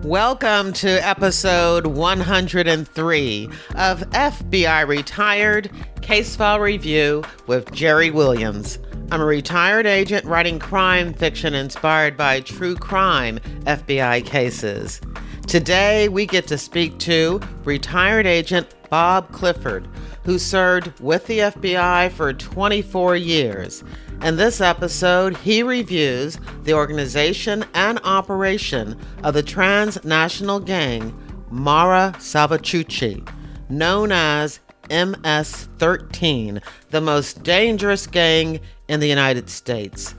Welcome to episode 103 of FBI Retired Case File Review with Jerry Williams. I'm a retired agent writing crime fiction inspired by true crime FBI cases. Today, we get to speak to retired agent Bob Clifford, who served with the FBI for 24 years. In this episode, he reviews the organization and operation of the Transnational Gang, Mara Salvatrucha, known as MS-13, the most dangerous gang in the United States.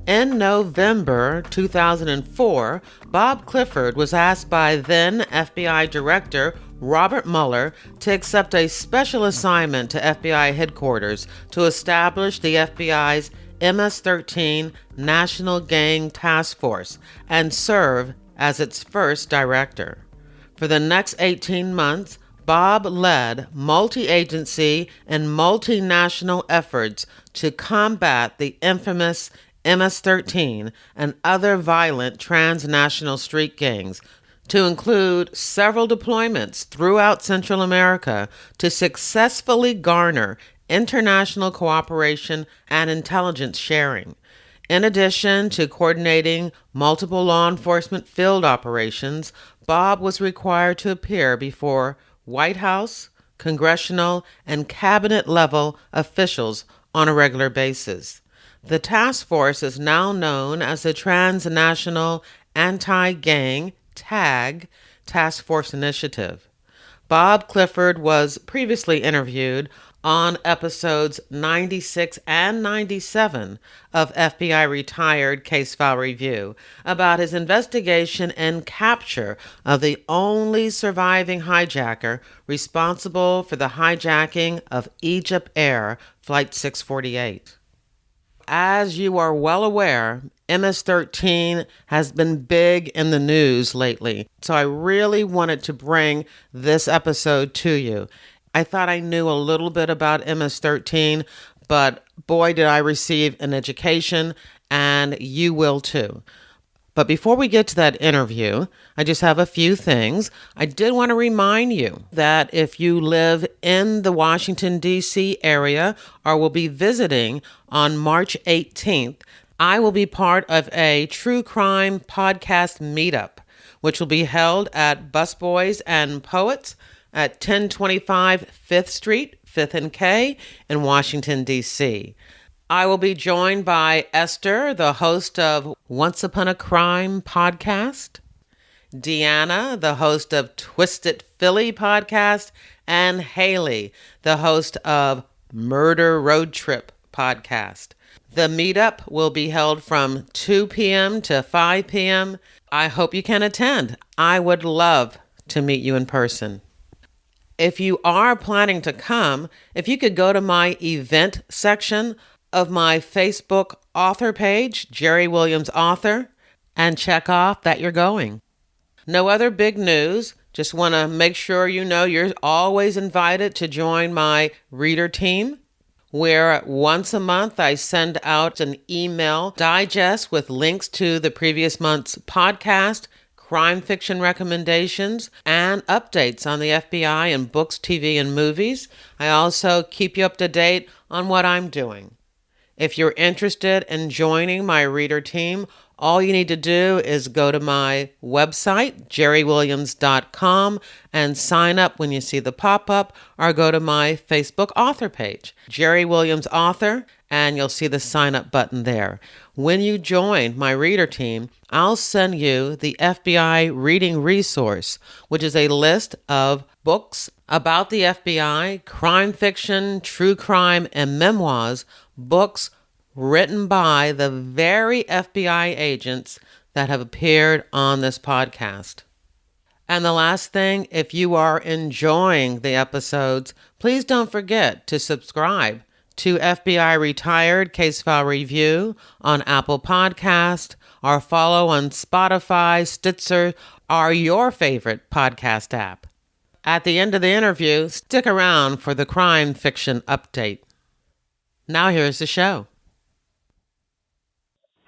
In November 2004, Bob Clifford was asked by then FBI Director Robert Mueller to accept a special assignment to FBI headquarters to establish the FBI's MS-13 National Gang Task Force and serve as its first director. For the next 18 months, Bob led multi-agency and multinational efforts to combat the infamous MS-13 and other violent transnational street gangs, to include several deployments throughout Central America to successfully garner international cooperation and intelligence sharing. In addition to coordinating multiple law enforcement field operations, Bob was required to appear before White House, Congressional, and cabinet-level officials on a regular basis. The task force is now known as the Transnational Anti-Gang TAG Task Force Initiative. Bob Clifford was previously interviewed on episodes 96 and 97 of FBI Retired Case File Review about his investigation and capture of the only surviving hijacker responsible for the hijacking of Egypt Air Flight 648. As you are well aware, MS-13 has been big in the news lately, so I really wanted to bring this episode to you. I thought I knew a little bit about MS-13, but boy, did I receive an education, and you will too. But before we get to that interview, I just have a few things. I did want to remind you that if you live in the Washington, D.C. area or will be visiting on March 18th, I will be part of a true crime podcast meetup, which will be held at Busboys and Poets at 1025 5th Street, 5th and K in Washington, D.C. I will be joined by Esther, the host of Once Upon a Crime podcast, Deanna, the host of Twisted Philly podcast, and Haley, the host of Murder Road Trip podcast. The meetup will be held from 2 p.m. to 5 p.m. I hope you can attend. I would love to meet you in person. If you are planning to come, if you could go to my event section of my Facebook author page, Jerry Williams Author, and check off that you're going. No other big news. Just want to make sure you know you're always invited to join my reader team, where once a month I send out an email digest with links to the previous month's podcast, crime fiction recommendations, and updates on the FBI and books, TV, and movies. I also keep you up to date on what I'm doing. If you're interested in joining my reader team, all you need to do is go to my website, jerrywilliams.com, and sign up when you see the pop-up, or go to my Facebook author page, Jerry Williams Author, and you'll see the sign up button there. When you join my reader team, I'll send you the FBI Reading Resource, which is a list of books about the FBI, crime fiction, true crime, and memoirs, books written by the very FBI agents that have appeared on this podcast. And the last thing, if you are enjoying the episodes, please don't forget to subscribe to FBI Retired Case File Review on Apple Podcast, or follow on Spotify, Stitcher, or your favorite podcast app. At the end of the interview, stick around for the crime fiction update. Now here's the show.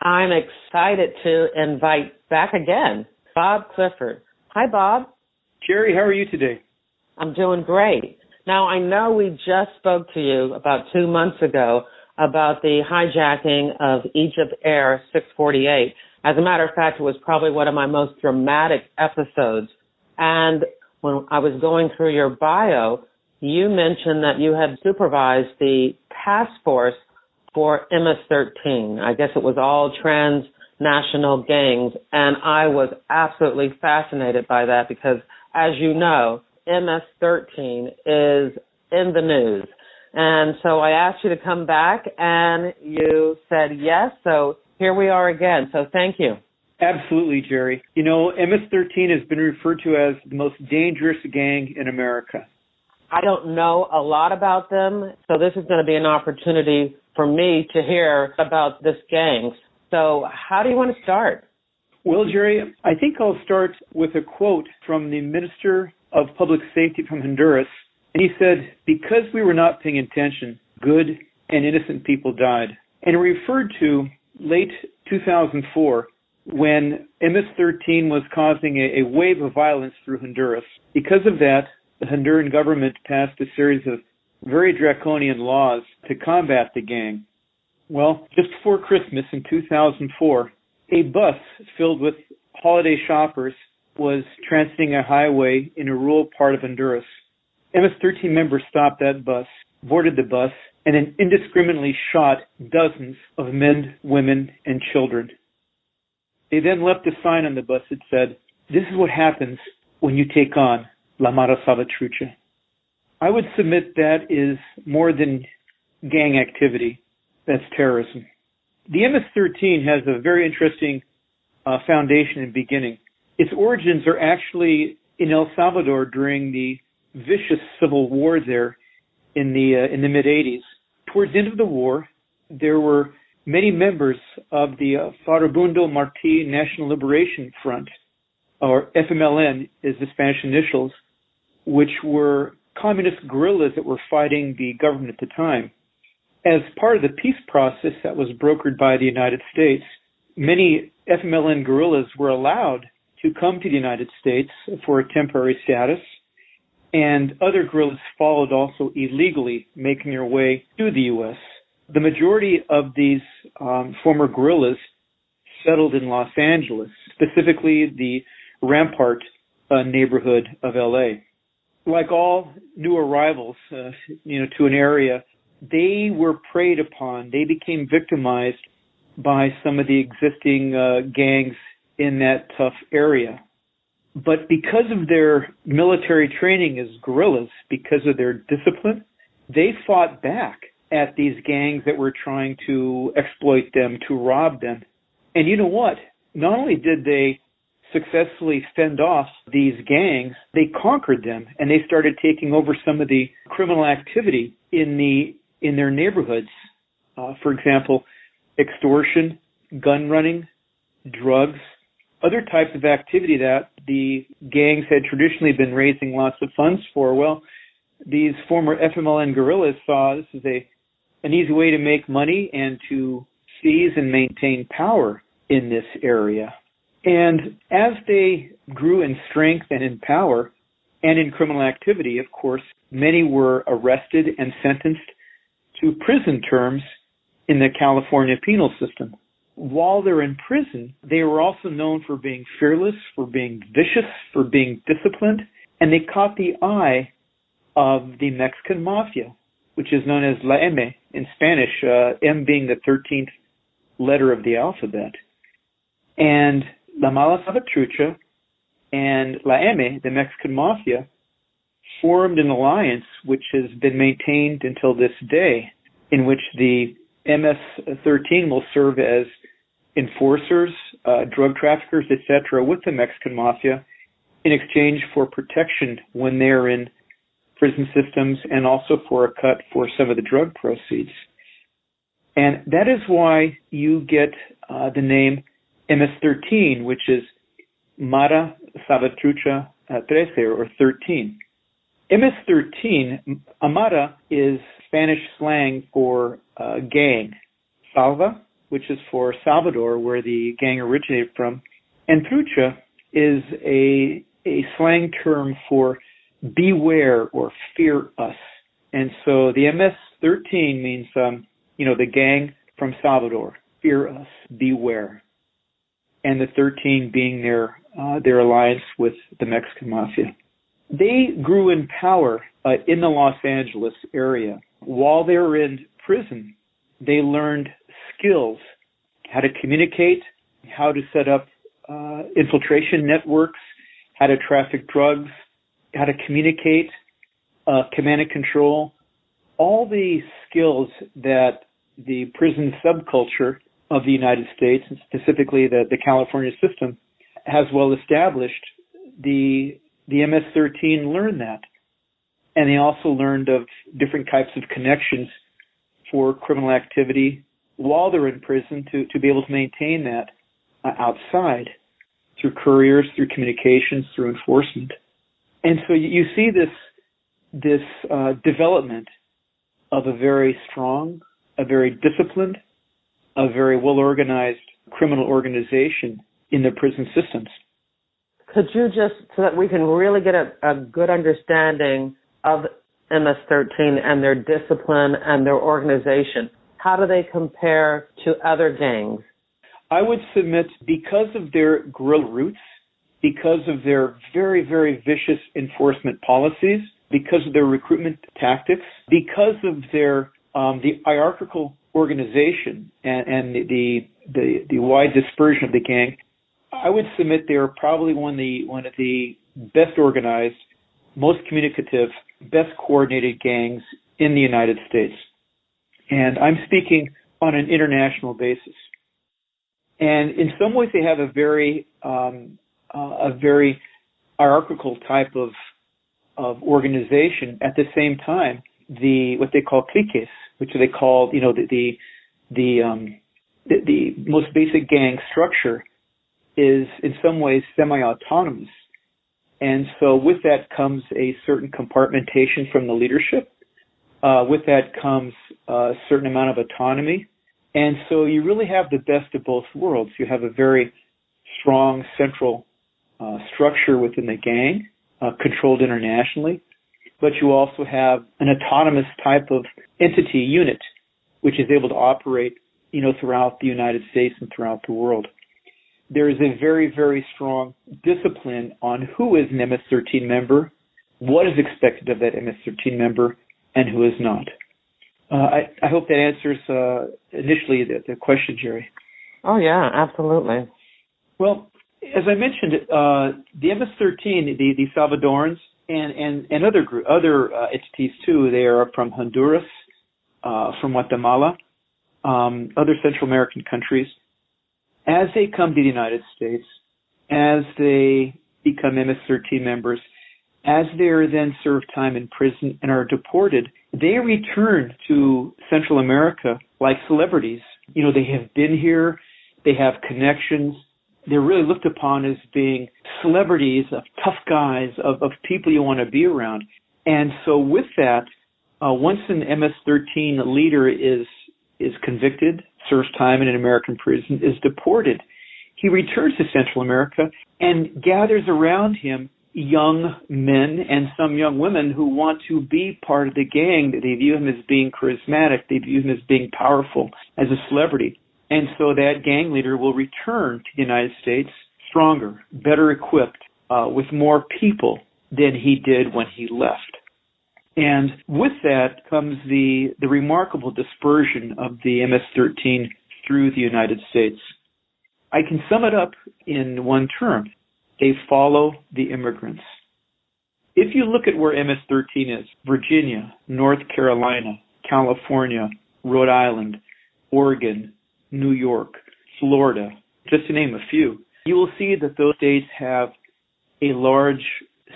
I'm excited to invite back again Bob Clifford. Hi, Bob. Jerry, how are you today? I'm doing great. Now, I know we just spoke to you about 2 months ago about the hijacking of Egypt Air 648. As a matter of fact, it was probably one of my most dramatic episodes. And when I was going through your bio, you mentioned that you had supervised the task force for MS-13. I guess it was all transnational gangs. And I was absolutely fascinated by that because, as you know, MS-13 is in the news. And so I asked you to come back, and you said yes. So here we are again. So thank you. Absolutely, Jerry. You know, MS-13 has been referred to as the most dangerous gang in America. I don't know a lot about them, so this is going to be an opportunity for me to hear about this gang. So how do you want to start? Well, Jerry, I think I'll start with a quote from the Minister of Public Safety from Honduras. And he said, "Because we were not paying attention, good and innocent people died." And he referred to late 2004 when MS-13 was causing a wave of violence through Honduras. Because of that, the Honduran government passed a series of very draconian laws to combat the gang. Well, just before Christmas in 2004, a bus filled with holiday shoppers was transiting a highway in a rural part of Honduras. MS-13 members stopped that bus, boarded the bus, and then indiscriminately shot dozens of men, women, and children. They then left a sign on the bus that said, "This is what happens when you take on La Mara Salvatrucha." I would submit that is more than gang activity. That's terrorism. The MS-13 has a very interesting foundation and beginning. Its origins are actually in El Salvador during the vicious civil war there in the mid-'80s. Towards the end of the war, there were many members of the Farabundo Martí National Liberation Front, or FMLN is the Spanish initials, which were communist guerrillas that were fighting the government at the time. As part of the peace process that was brokered by the United States, many FMLN guerrillas were allowed to come to the United States for a temporary status, and other guerrillas followed also illegally, making their way to the U.S. The majority of these former guerrillas settled in Los Angeles, specifically the Rampart neighborhood of L.A. Like all new arrivals, to an area, they were preyed upon. They became victimized by some of the existing gangs in that tough area. But because of their military training as guerrillas, because of their discipline, they fought back at these gangs that were trying to exploit them, to rob them. And you know what? Not only did they successfully fend off these gangs, they conquered them, and they started taking over some of the criminal activity in their neighborhoods. For example, extortion, gun running, drugs, other types of activity that the gangs had traditionally been raising lots of funds for. Well, these former FMLN guerrillas saw this as an easy way to make money and to seize and maintain power in this area. And as they grew in strength and in power and in criminal activity, of course, many were arrested and sentenced to prison terms in the California penal system. While they're in prison, they were also known for being fearless, for being vicious, for being disciplined, and they caught the eye of the Mexican mafia, which is known as La M in Spanish, M being the 13th letter of the alphabet. And La Mara Salvatrucha and La M, the Mexican mafia, formed an alliance which has been maintained until this day, in which the MS-13 will serve as enforcers, drug traffickers, etc., with the Mexican mafia in exchange for protection when they're in prison systems and also for a cut for some of the drug proceeds. And that is why you get the name MS-13, which is Mara Salvatrucha 13, or 13. MS-13, Amara is Spanish slang for gang. Salva, which is for Salvador, where the gang originated from, and Trucha is a slang term for beware or fear us. And so the MS-13 means, the gang from Salvador, fear us, beware. And the 13 being their alliance with the Mexican mafia. They grew in power in the Los Angeles area. While they were in prison, they learned skills, how to communicate, how to set up infiltration networks, how to traffic drugs, how to communicate, command and control, all the skills that the prison subculture of the United States, and specifically the California system, has well established. The MS-13 learned that. And they also learned of different types of connections for criminal activity while they're in prison to be able to maintain that outside through couriers, through communications, through enforcement. And so you see this development of a very strong, a very disciplined, a very well-organized criminal organization in the prison systems. Could you just, so that we can really get a good understanding of MS-13 and their discipline and their organization, how do they compare to other gangs? I would submit because of their guerrilla roots, because of their very, very vicious enforcement policies, because of their recruitment tactics, because of their the hierarchical organization and the wide dispersion of the gang, I would submit they are probably one of the best organized, most communicative, best coordinated gangs in the United States. And I'm speaking on an international basis. And in some ways, they have a very hierarchical type of organization. At the same time, what they call cliques, which they call the most basic gang structure, is in some ways semi-autonomous. And so with that comes a certain compartmentation from the leadership. With that comes a certain amount of autonomy. And so you really have the best of both worlds. You have a very strong central structure within the gang, controlled internationally, but you also have an autonomous type of entity unit, which is able to operate, throughout the United States and throughout the world. There is a very, very strong discipline on who is an MS-13 member, what is expected of that MS-13 member, and who is not. I hope that answers initially the question, Jerry. Oh, yeah, absolutely. Well, as I mentioned, the MS-13, the Salvadorans, and other entities too, they are from Honduras, from Guatemala, other Central American countries. As they come to the United States, as they become MS-13 members, as they are then served time in prison and are deported, they return to Central America like celebrities. They have been here, they have connections, they're really looked upon as being celebrities, of tough guys, of people you want to be around. And so with that, once an MS-13 leader is convicted, serves time in an American prison, is deported, he returns to Central America and gathers around him young men and some young women who want to be part of the gang. They view him as being charismatic. They view him as being powerful, as a celebrity. And so that gang leader will return to the United States stronger, better equipped, with more people than he did when he left. And with that comes the remarkable dispersion of the MS-13 through the United States. I can sum it up in one term. They follow the immigrants. If you look at where MS-13 is, Virginia, North Carolina, California, Rhode Island, Oregon, New York, Florida, just to name a few, you will see that those states have a large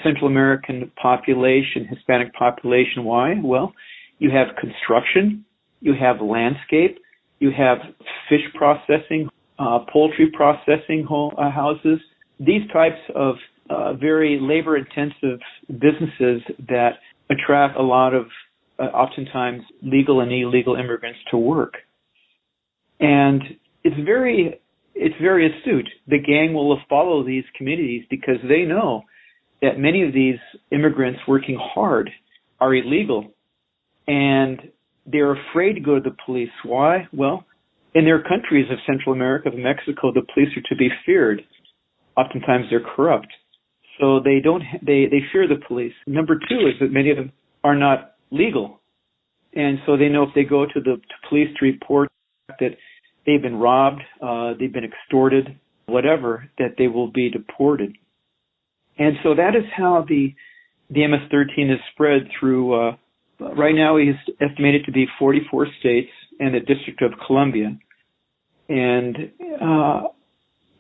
Central American population, Hispanic population. Why? Well, you have construction, you have landscape, you have fish processing, poultry processing houses, these types of very labor-intensive businesses that attract a lot of, oftentimes, legal and illegal immigrants to work. And it's very it's very astute. The gang will follow these communities because they know that many of these immigrants working hard are illegal, and they're afraid to go to the police. Why? Well, in their countries of Central America, of Mexico, the police are to be feared. Oftentimes they're corrupt. So they fear the police. Number two is that many of them are not legal. And so they know if they go to the police to report that they've been robbed, they've been extorted, whatever, that they will be deported. And so that is how the MS-13 is spread through, right now he's estimated to be 44 states and the District of Columbia. And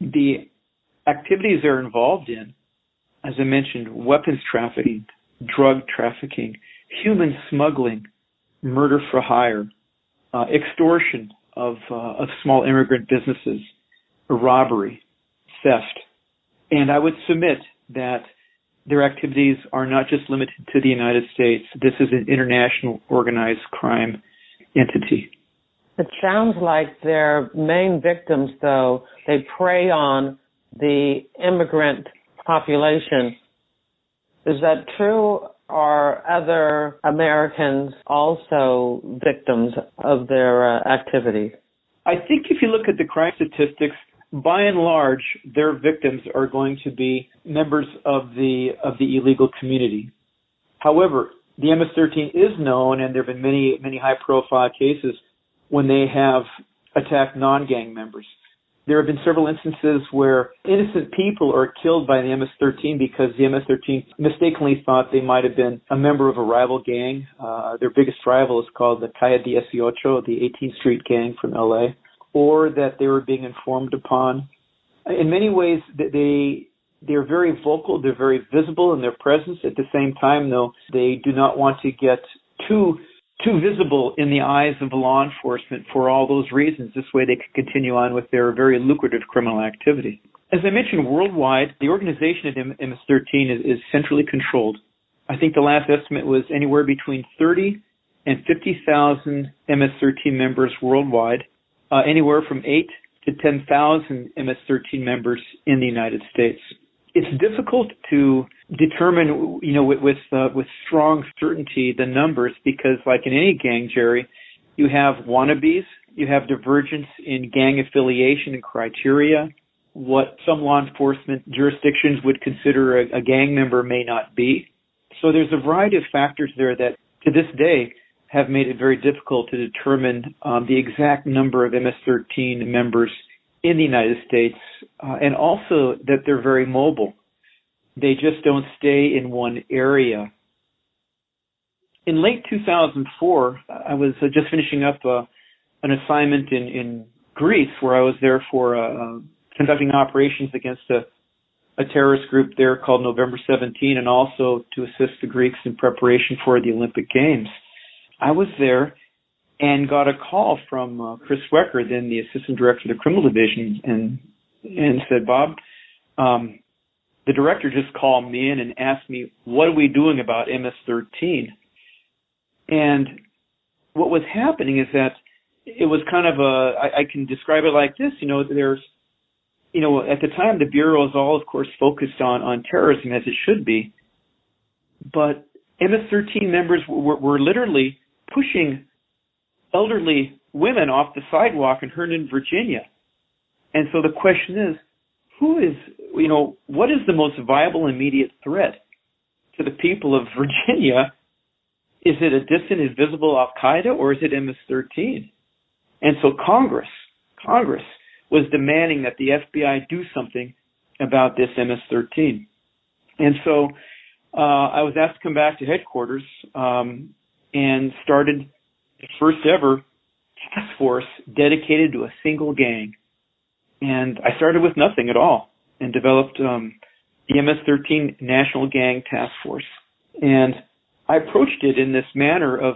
the activities they're involved in, as I mentioned, weapons trafficking, drug trafficking, human smuggling, murder for hire, extortion of small immigrant businesses, robbery, theft. And I would submit that their activities are not just limited to the United States. This is an international organized crime entity. It sounds like their main victims, though, they prey on the immigrant population. Is that true? Are other Americans also victims of their activities? I think if you look at the crime statistics, by and large, their victims are going to be members of the illegal community. However, the MS-13 is known, and there have been many high-profile cases when they have attacked non-gang members. There have been several instances where innocent people are killed by the MS-13 because the MS-13 mistakenly thought they might have been a member of a rival gang. Their biggest rival is called the Calle 18, the 18th Street Gang from LA, or that they were being informed upon. In many ways, they're very vocal, they're very visible in their presence. At the same time, though, they do not want to get too visible in the eyes of law enforcement for all those reasons. This way they can continue on with their very lucrative criminal activity. As I mentioned, worldwide, the organization of MS-13 is centrally controlled. I think the last estimate was anywhere between 30 and 50,000 MS-13 members worldwide, anywhere from 8 to 10,000 MS-13 members in the United States. It's difficult to determine, with strong certainty the numbers because, like in any gang, Jerry, you have wannabes, you have divergence in gang affiliation and criteria. What some law enforcement jurisdictions would consider a gang member may not be. So there's a variety of factors there that, to this day, have made it very difficult to determine the exact number of MS-13 members in the United States, and also that they're very mobile. They just don't stay in one area. In late 2004, I was just finishing up an assignment in Greece where I was there for conducting operations against a terrorist group there called November 17, and also to assist the Greeks in preparation for the Olympic Games. I was there and got a call from Chris Wecker, then the Assistant Director of the Criminal Division, and said, Bob, the director just called me in and asked me, what are we doing about MS-13? And what was happening is that it was kind of I can describe it like this, there's, at the time the Bureau is all, of course, focused on terrorism, as it should be, but MS-13 members were literally pushing elderly women off the sidewalk in Herndon, Virginia. And so the question is, what is the most viable immediate threat to the people of Virginia? Is it a distant, invisible Al-Qaeda, or is it MS-13? And so Congress was demanding that the FBI do something about this MS-13. And so I was asked to come back to headquarters and started the first ever task force dedicated to a single gang. And I started with nothing at all and developed the MS-13 National Gang Task Force. And I approached it in this manner of,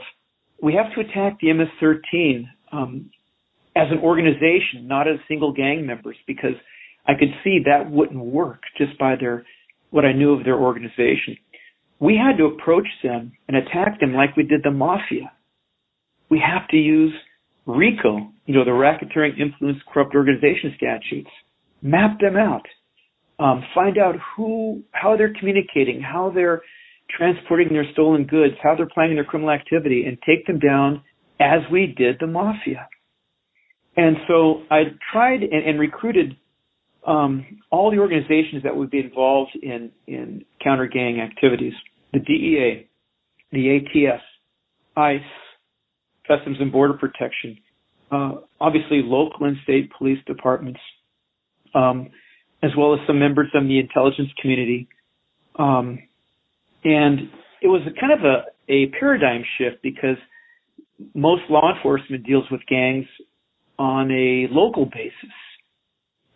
we have to attack the MS-13 as an organization, not as single gang members, because I could see that wouldn't work just by what I knew of their organization. We had to approach them and attack them like we did the mafia. We have to use RICO, the Racketeering Influence Corrupt Organization statutes, map them out, find out how they're communicating, how they're transporting their stolen goods, how they're planning their criminal activity, and take them down as we did the mafia. And so I tried and recruited all the organizations that would be involved in counter-gang activities: the DEA, the ATF, ICE, Customs and Border Protection, obviously local and state police departments, as well as some members of the intelligence community. And it was a kind of a paradigm shift, because most law enforcement deals with gangs on a local basis.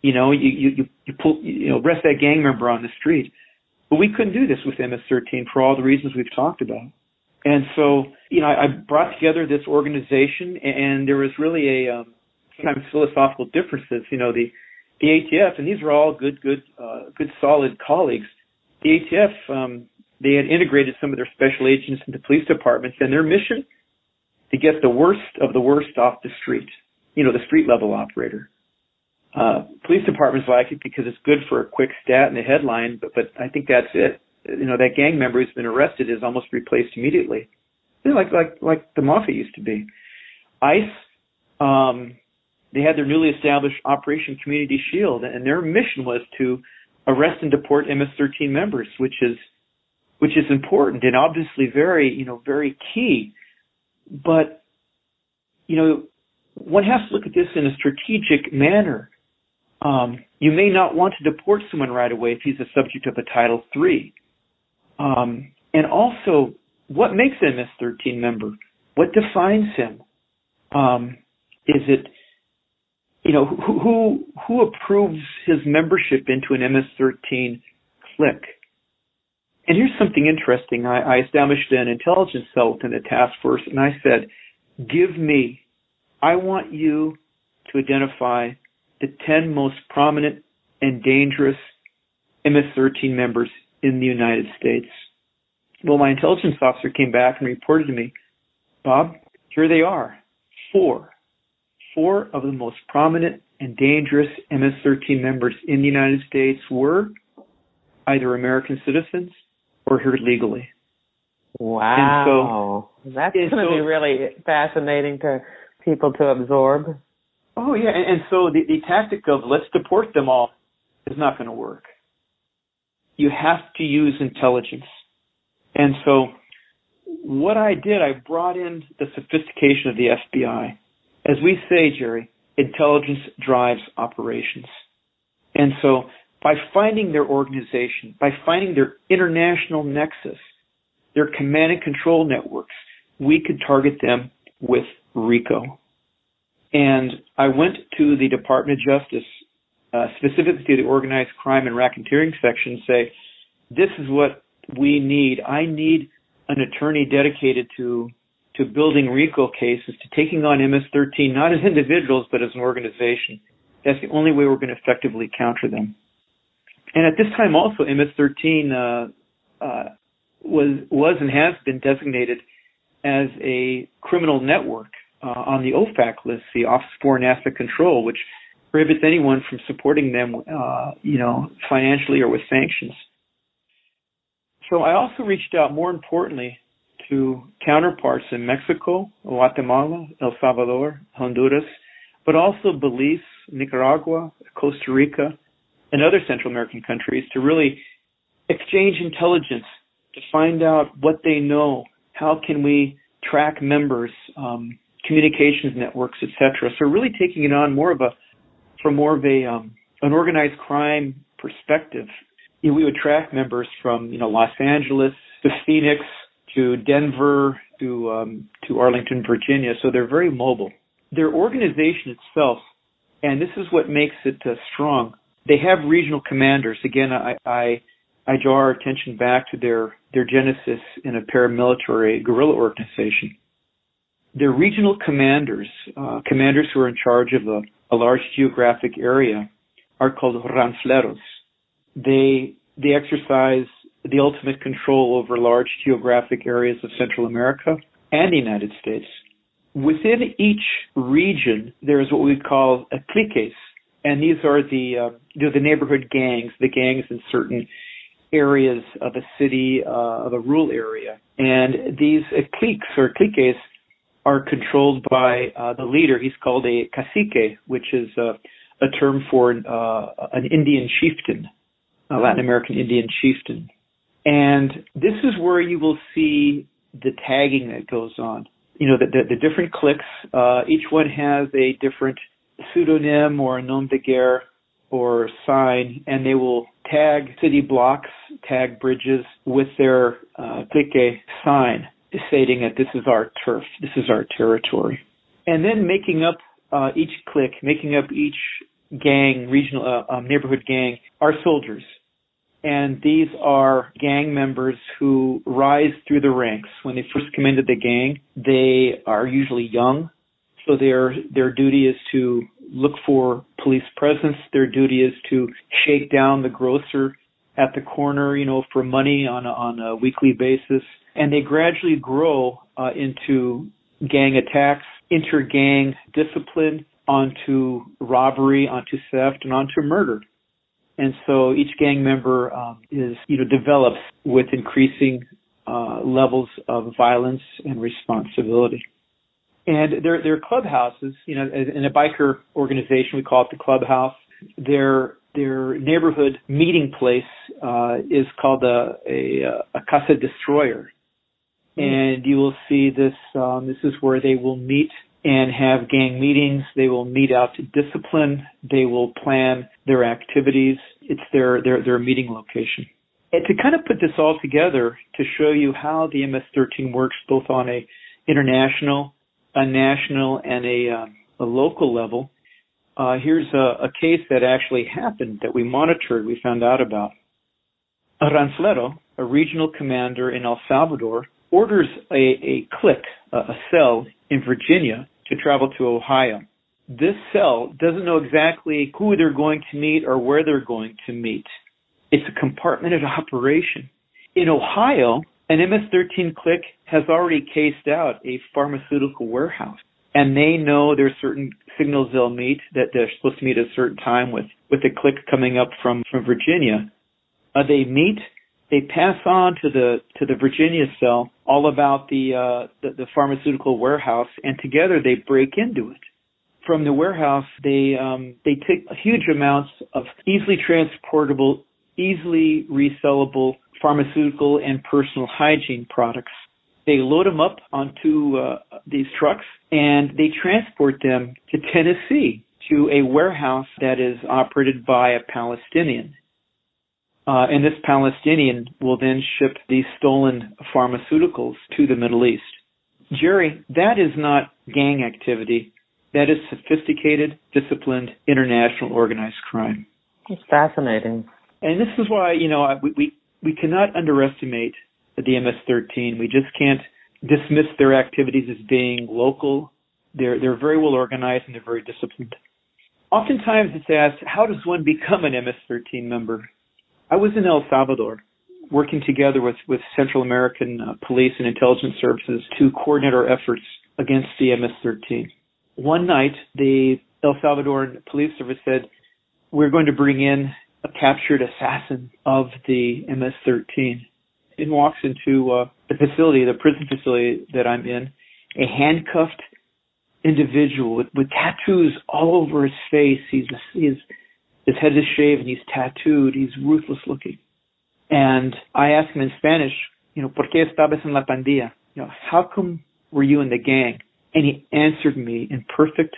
You arrest that gang member on the street. But we couldn't do this with MS-13 for all the reasons we've talked about. And so, I brought together this organization, and there was really sometimes philosophical differences. The ATF, and these are all good, solid colleagues. The ATF, they had integrated some of their special agents into police departments, and their mission to get the worst of the worst off the street. The street level operator. Police departments like it because it's good for a quick stat and a headline, but I think that's it. That gang member who's been arrested is almost replaced immediately. Like the mafia used to be. ICE, they had their newly established Operation Community Shield, and their mission was to arrest and deport MS-13 members, which is important and obviously very key. But one has to look at this in a strategic manner. You may not want to deport someone right away if he's a subject of a Title III. And also, what makes an MS-13 member? What defines him? Is it, who approves his membership into an MS-13 clique? And here's something interesting. I established an intelligence cell within the task force, and I said, I want you to identify the 10 most prominent and dangerous MS-13 members in the United States. Well, my intelligence officer came back and reported to me, Bob, here they are, 4. 4 of the most prominent and dangerous MS-13 members in the United States were either American citizens or here legally. Wow. That's going to be really fascinating to people to absorb. Oh, yeah. And so the tactic of let's deport them all is not going to work. You have to use intelligence. And so what I did, I brought in the sophistication of the FBI. As we say, Jerry, intelligence drives operations. And so by finding their organization, by finding their international nexus, their command and control networks, we could target them with RICO. And I went to the Department of Justice, specifically to the Organized Crime and Racketeering section, and say, this is what we need. I need an attorney dedicated to building RICO cases, to taking on MS-13, not as individuals, but as an organization. That's the only way we're going to effectively counter them. And at this time also, MS-13 was and has been designated as a criminal network on the OFAC list, the Office of Foreign Asset Control, which prohibits anyone from supporting them, financially or with sanctions. So I also reached out, more importantly, to counterparts in Mexico, Guatemala, El Salvador, Honduras, but also Belize, Nicaragua, Costa Rica, and other Central American countries to really exchange intelligence, to find out what they know, how can we track members, communications networks, etc. So really taking it on from an organized crime perspective. We would track members from Los Angeles to Phoenix to Denver to Arlington, Virginia. So they're very mobile. Their organization itself, and this is what makes it strong. They have regional commanders. Again, I draw our attention back to their genesis in a paramilitary guerrilla organization. Their regional commanders, commanders who are in charge of a large geographic area, are called ranfleros. They exercise the ultimate control over large geographic areas of Central America and the United States. Within each region, there's what we call cliques, and these are the neighborhood gangs, the gangs in certain areas of a city, of a rural area. And these cliques or cliques are controlled by the leader. He's called a cacique, which is a term for an Indian chieftain, a Latin American Indian chieftain. And this is where you will see the tagging that goes on. The different cliques, each one has a different pseudonym or a nom de guerre or sign, and they will tag city blocks, tag bridges with their clique sign, stating that this is our turf, this is our territory. And then making up each clique, making up each gang, regional neighborhood gang, are soldiers. And these are gang members who rise through the ranks. When they first come into the gang, they are usually young. So their duty is to look for police presence. Their duty is to shake down the grocer at the corner, for money on a weekly basis. And they gradually grow into gang attacks, inter-gang discipline, onto robbery, onto theft, and onto murder. And so each gang member develops with increasing levels of violence and responsibility. And their clubhouses, in a biker organization, we call it the clubhouse. Their neighborhood meeting place is called a casa destroyer. And you will see this. This is where they will meet and have gang meetings. They will meet out to discipline. They will plan their activities. It's their meeting location. And to kind of put this all together to show you how the MS-13 works both on a international, a national, and a local level, here's a case that actually happened that we monitored, we found out about. A Ranclero, a regional commander in El Salvador, orders a clique, a cell in Virginia, to travel to Ohio. This cell doesn't know exactly who they're going to meet or where they're going to meet. It's a compartmented operation. In Ohio, an MS-13 clique has already cased out a pharmaceutical warehouse, and they know there's certain signals they'll meet, that they're supposed to meet at a certain time with a clique coming up from Virginia. They meet. They pass on to the Virginia cell all about the pharmaceutical warehouse, and together they break into it. From the warehouse, they take huge amounts of easily transportable, easily resellable pharmaceutical and personal hygiene products. They load them up onto these trucks, and they transport them to Tennessee to a warehouse that is operated by a Palestinian. And this Palestinian will then ship these stolen pharmaceuticals to the Middle East. Jerry, that is not gang activity. That is sophisticated, disciplined, international organized crime. It's fascinating. And this is why, we cannot underestimate the MS-13. We just can't dismiss their activities as being local. They're very well organized and they're very disciplined. Oftentimes it's asked, how does one become an MS-13 member? I was in El Salvador working together with Central American police and intelligence services to coordinate our efforts against the MS-13. One night, the El Salvadoran police service said, we're going to bring in a captured assassin of the MS-13. He walks into the prison facility that I'm in, a handcuffed individual with tattoos all over his face. His head is shaved and he's tattooed. He's ruthless looking. And I asked him in Spanish, ¿Por qué estabas en la pandilla? How come were you in the gang? And he answered me in perfect,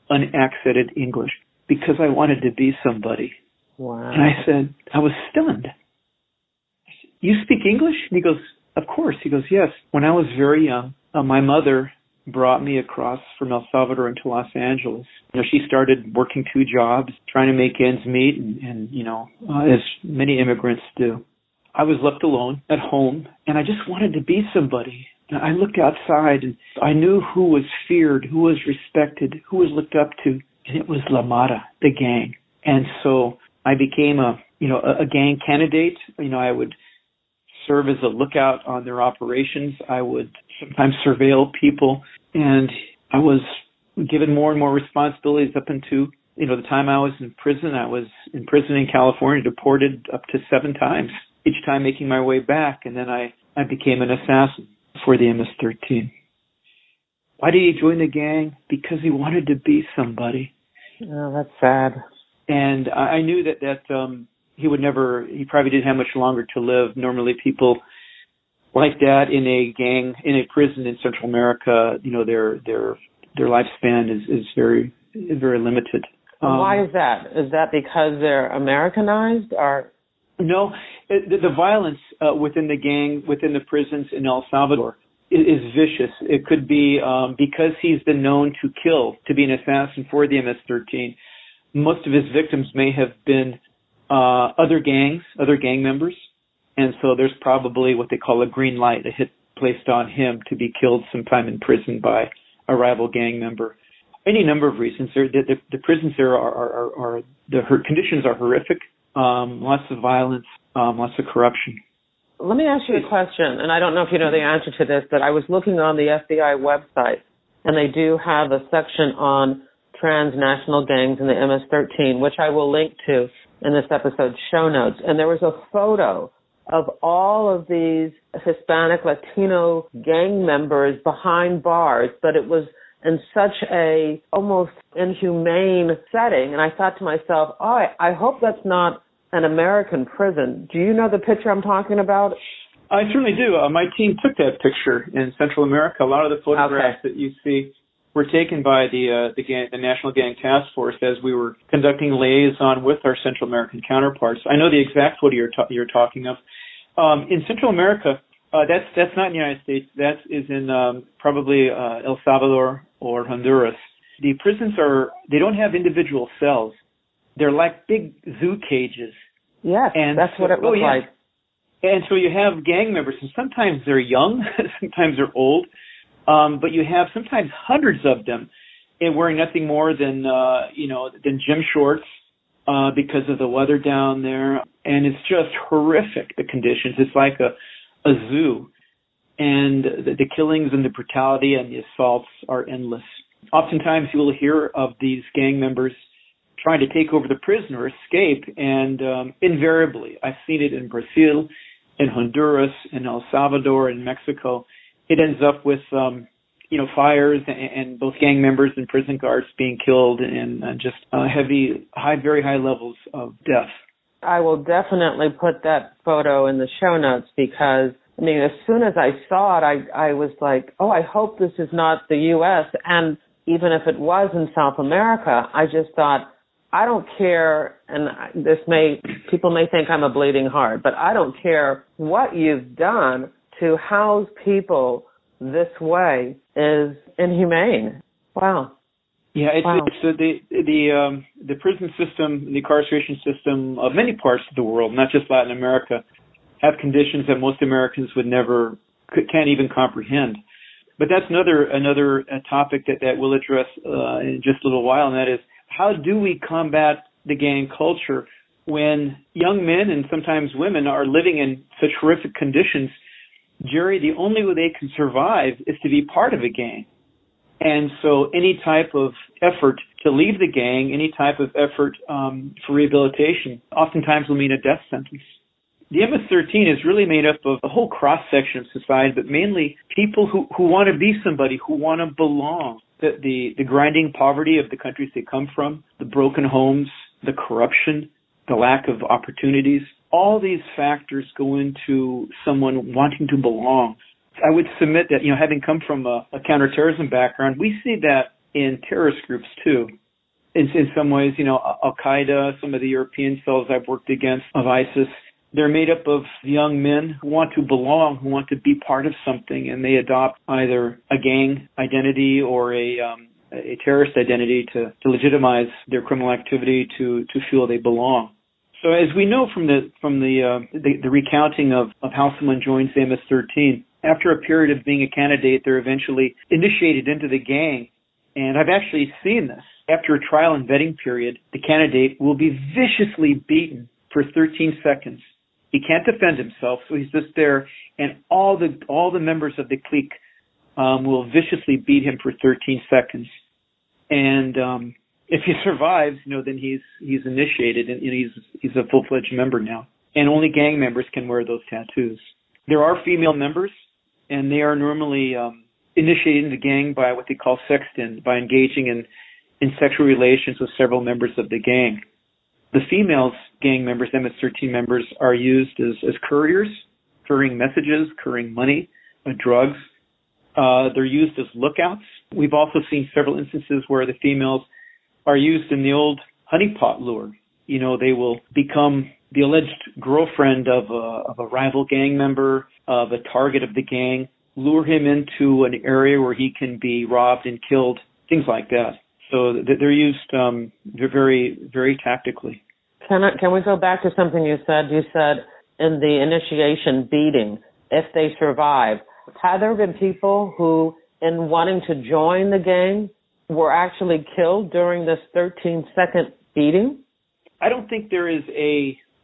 unaccented English, because I wanted to be somebody. Wow. And I said, I was stunned. I said, you speak English? And he goes, of course. He goes, yes. When I was very young, my mother brought me across from El Salvador into Los Angeles. She started working 2 jobs, trying to make ends meet, and as many immigrants do. I was left alone at home, and I just wanted to be somebody. And I looked outside, and I knew who was feared, who was respected, who was looked up to, and it was La Mara, the gang. And so I became a gang candidate. I would serve as a lookout on their operations. I would sometimes surveil people And I was given more and more responsibilities up into, the time I was in prison. I was in prison in California, deported up to 7 times, each time making my way back. And then I became an assassin for the MS-13. Why did he join the gang? Because he wanted to be somebody. Oh, that's sad. And I knew that he probably didn't have much longer to live. Normally people like that in a gang, in a prison in Central America, their lifespan is very, very limited. Why is that? Is that because they're Americanized, or? No, the violence within the gang, within the prisons in El Salvador is vicious. It could be because he's been known to kill, to be an assassin for the MS-13. Most of his victims may have been other gang members. And so there's probably what they call a green light, a hit placed on him to be killed sometime in prison by a rival gang member. Any number of reasons. The prisons there conditions are horrific. Lots of violence, lots of corruption. Let me ask you a question, and I don't know if you know the answer to this, but I was looking on the FBI website, and they do have a section on transnational gangs and the MS-13, which I will link to in this episode's show notes. And there was a photo of all of these Hispanic Latino gang members behind bars, but it was in such a almost inhumane setting. And I thought to myself, I hope that's not an American prison. Do you know the picture I'm talking about? I certainly do. My team took that picture in Central America. A lot of the photographs that you see were taken by the National Gang Task Force as we were conducting liaison with our Central American counterparts. I know the exact photo you're talking of. In Central America, that's not in the United States. That is in probably El Salvador or Honduras. The prisons they don't have individual cells. They're like big zoo cages. Yes, and that's what it looks like. And so you have gang members, and sometimes they're young, sometimes they're old, but you have sometimes hundreds of them, and wearing nothing more than gym shorts because of the weather down there, and it's just horrific, the conditions. It's like a zoo, and the killings and the brutality and the assaults are endless. Oftentimes you will hear of these gang members trying to take over the prison or escape, and invariably, I've seen it in Brazil, in Honduras, in El Salvador, in Mexico, it ends up with fires and both gang members and prison guards being killed, and just very high levels of death. I will definitely put that photo in the show notes because, as soon as I saw it, I was like, I hope this is not the U.S. And even if it was in South America, I just thought, I don't care, and people may think I'm a bleeding heart, but I don't care what you've done to house people this way is inhumane. Wow. Yeah, it's the prison system, the incarceration system of many parts of the world, not just Latin America, have conditions that most Americans can't even comprehend. But that's another topic that we'll address in just a little while, and that is, how do we combat the gang culture when young men and sometimes women are living in such horrific conditions? Jerry, the only way they can survive is to be part of a gang. And so any type of effort to leave the gang, any type of effort for rehabilitation, oftentimes will mean a death sentence. The MS-13 is really made up of a whole cross-section of society, but mainly people who want to be somebody, who want to belong. The grinding poverty of the countries they come from, the broken homes, the corruption, the lack of opportunities, all these factors go into someone wanting to belong. I would submit that, having come from a counterterrorism background, we see that in terrorist groups too. In some ways, Al-Qaeda, some of the European cells I've worked against of ISIS, they're made up of young men who want to belong, who want to be part of something, and they adopt either a gang identity or a terrorist identity to legitimize their criminal activity to feel they belong. So as we know from the recounting of how someone joins the MS-13, after a period of being a candidate, they're eventually initiated into the gang. And I've actually seen this. After a trial and vetting period, the candidate will be viciously beaten for 13 seconds. He can't defend himself, so he's just there, and all the members of the clique will viciously beat him for 13 seconds. And if he survives, then he's initiated, and he's a full-fledged member now. And only gang members can wear those tattoos. There are female members, and they are normally initiated in the gang by what they call sexting, by engaging in sexual relations with several members of the gang. The females, gang members, MS-13 members, are used as couriers, carrying messages, carrying money, drugs. They're used as lookouts. We've also seen several instances where the females are used in the old honeypot lure. They will become the alleged girlfriend of a rival gang member, of a target of the gang, lure him into an area where he can be robbed and killed, things like that. So they're used very, very tactically. Can we go back to something you said? You said in the initiation beating, if they survive, have there been people who, in wanting to join the gang, were actually killed during this 13-second beating? I don't think there is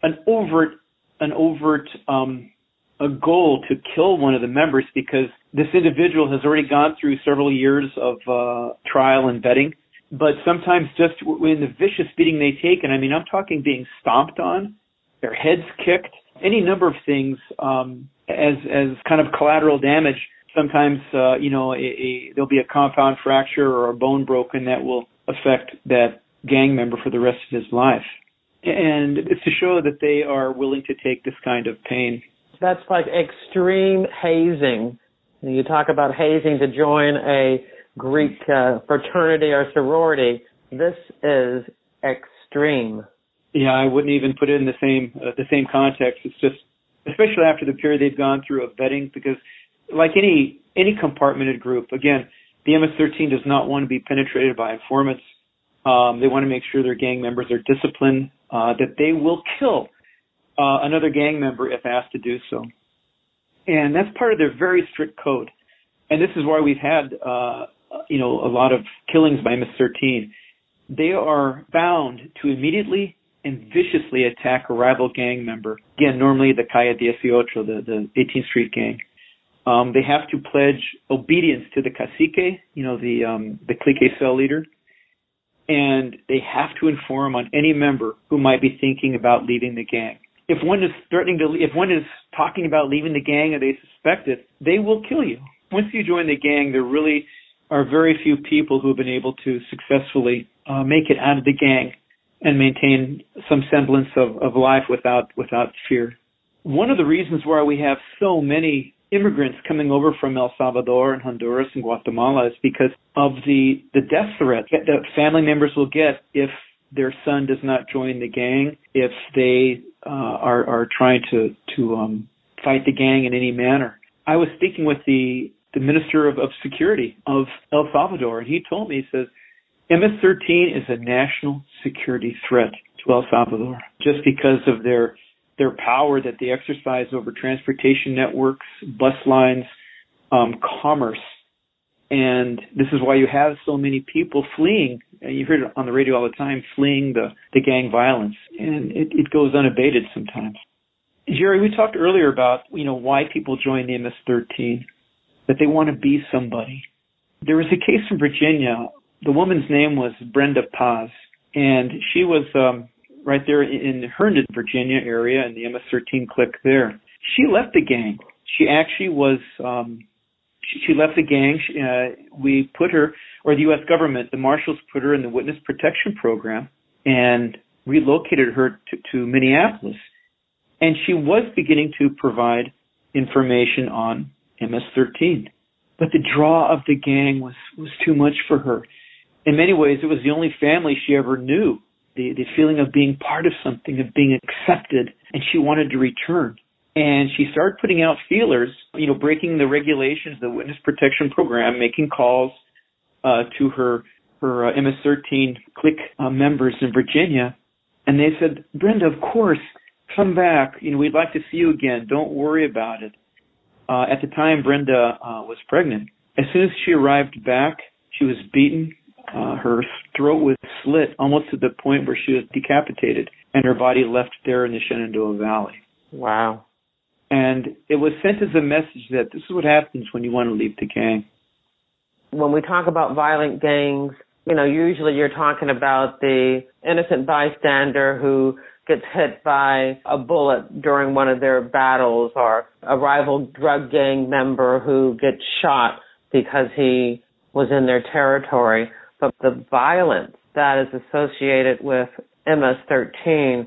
an overt a goal to kill one of the members, because this individual has already gone through several years of trial and vetting. But sometimes just in the vicious beating they take, and I'm talking being stomped on, their heads kicked, any number of things as kind of collateral damage. Sometimes, there'll be a compound fracture or a bone broken that will affect that gang member for the rest of his life. And it's to show that they are willing to take this kind of pain. That's like extreme hazing. You talk about hazing to join a Greek fraternity or sorority. This is extreme. Yeah, I wouldn't even put it in the same context. It's just, especially after the period they've gone through of vetting, because like any compartmented group, again, the MS-13 does not want to be penetrated by informants. They want to make sure their gang members are disciplined, that they will kill another gang member if asked to do so. And that's part of their very strict code. And this is why we've had, a lot of killings by MS-13. They are bound to immediately and viciously attack a rival gang member. Again, normally the Calle 18, the 18th Street gang. They have to pledge obedience to the cacique, the clique cell leader. And they have to inform on any member who might be thinking about leaving the gang. If one is talking about leaving the gang or they suspect it, they will kill you. Once you join the gang, there really are very few people who have been able to successfully make it out of the gang and maintain some semblance of life without fear. One of the reasons why we have so many immigrants coming over from El Salvador and Honduras and Guatemala is because of the death threat that family members will get if their son does not join the gang, if they are trying to fight the gang in any manner. I was speaking with the Minister of Security of El Salvador, and he told me, he says, MS-13 is a national security threat to El Salvador just because of their power that they exercise over transportation networks, bus lines, commerce. And this is why you have so many people fleeing. You heard it on the radio all the time, fleeing the gang violence. And it goes unabated sometimes. Jerry, we talked earlier about, why people join the MS-13, that they want to be somebody. There was a case in Virginia. The woman's name was Brenda Paz, and she was right there in Herndon, Virginia area, in the MS-13 clique there. She left the gang. She actually was, she left the gang. We put her, or the U.S. government, the marshals put her in the witness protection program and relocated her to Minneapolis. And she was beginning to provide information on MS-13. But the draw of the gang was too much for her. In many ways, it was the only family she ever knew. The feeling of being part of something, of being accepted, and she wanted to return. And she started putting out feelers, breaking the regulations, the witness protection program, making calls to her MS-13 clique members in Virginia. And they said, Brenda, of course, come back. We'd like to see you again. Don't worry about it. At the time, Brenda was pregnant. As soon as she arrived back, she was beaten. Her throat was slit almost to the point where she was decapitated, and her body left there in the Shenandoah Valley. Wow. And it was sent as a message that this is what happens when you want to leave the gang. when we talk about violent gangs, usually you're talking about the innocent bystander who gets hit by a bullet during one of their battles, or a rival drug gang member who gets shot because he was in their territory. But the violence that is associated with MS-13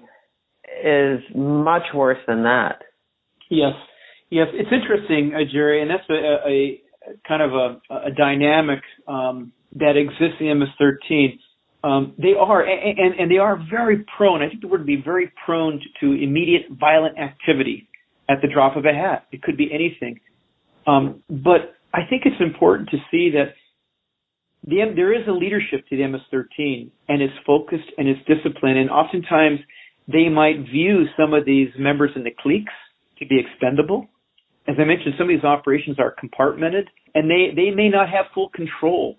is much worse than that. Yes. It's interesting, Jerry, and that's a kind of a dynamic that exists in MS-13. They are very prone. I think the word would be very prone to immediate violent activity at the drop of a hat. It could be anything. But I think it's important to see that there is a leadership to the MS-13, and it's focused and it's disciplined. And oftentimes they might view some of these members in the cliques to be expendable. As I mentioned, some of these operations are compartmented, and they may not have full control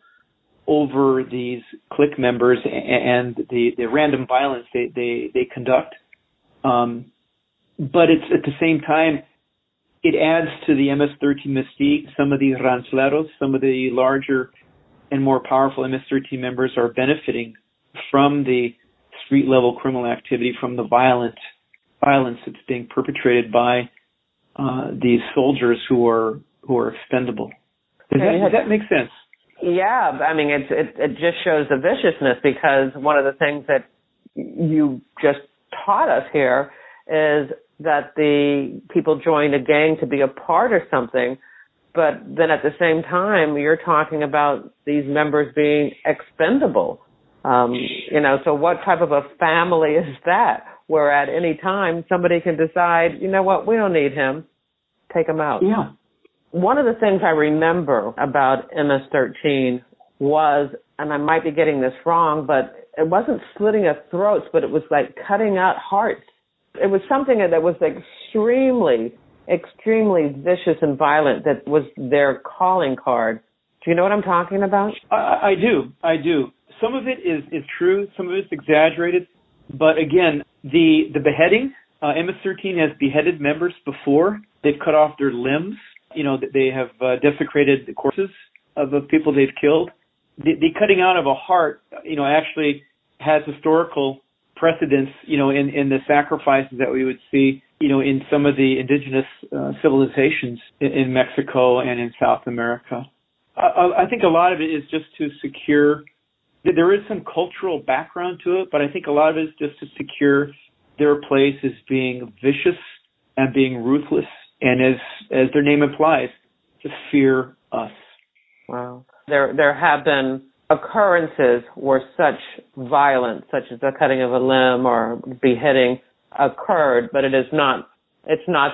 over these clique members and the random violence they conduct. But it's at the same time, it adds to the MS-13 mystique. Some of the ranceleros, some of the larger and more powerful MS-13 members are benefiting from the street-level criminal activity, from the violence that's being perpetrated by these soldiers who are expendable. Does that make sense? Yeah, I mean, it just shows the viciousness, because one of the things that you just taught us here is that the people joined a gang to be a part of something, but then at the same time, you're talking about these members being expendable. So what type of a family is that, where at any time somebody can decide, you know what, we don't need him, take him out? Yeah. One of the things I remember about MS-13 was, and I might be getting this wrong, but it wasn't slitting of throats, but it was like cutting out hearts. It was something that was extremely, extremely vicious and violent that was their calling card. Do you know what I'm talking about? I do. Some of it is true. Some of it's exaggerated. But again, the beheading, MS-13 has beheaded members before. They've cut off their limbs. They have desecrated the corpses of the people they've killed. The cutting out of a heart, actually has historical precedence, in the sacrifices that we would see, in some of the indigenous civilizations in Mexico and in South America. I think a lot of it is just to secure, there is some cultural background to it, but I think a lot of it is just to secure their place as being vicious and being ruthless, and as their name implies, to fear us. Wow. There have been occurrences where such violence, such as the cutting of a limb or beheading, occurred, but it's not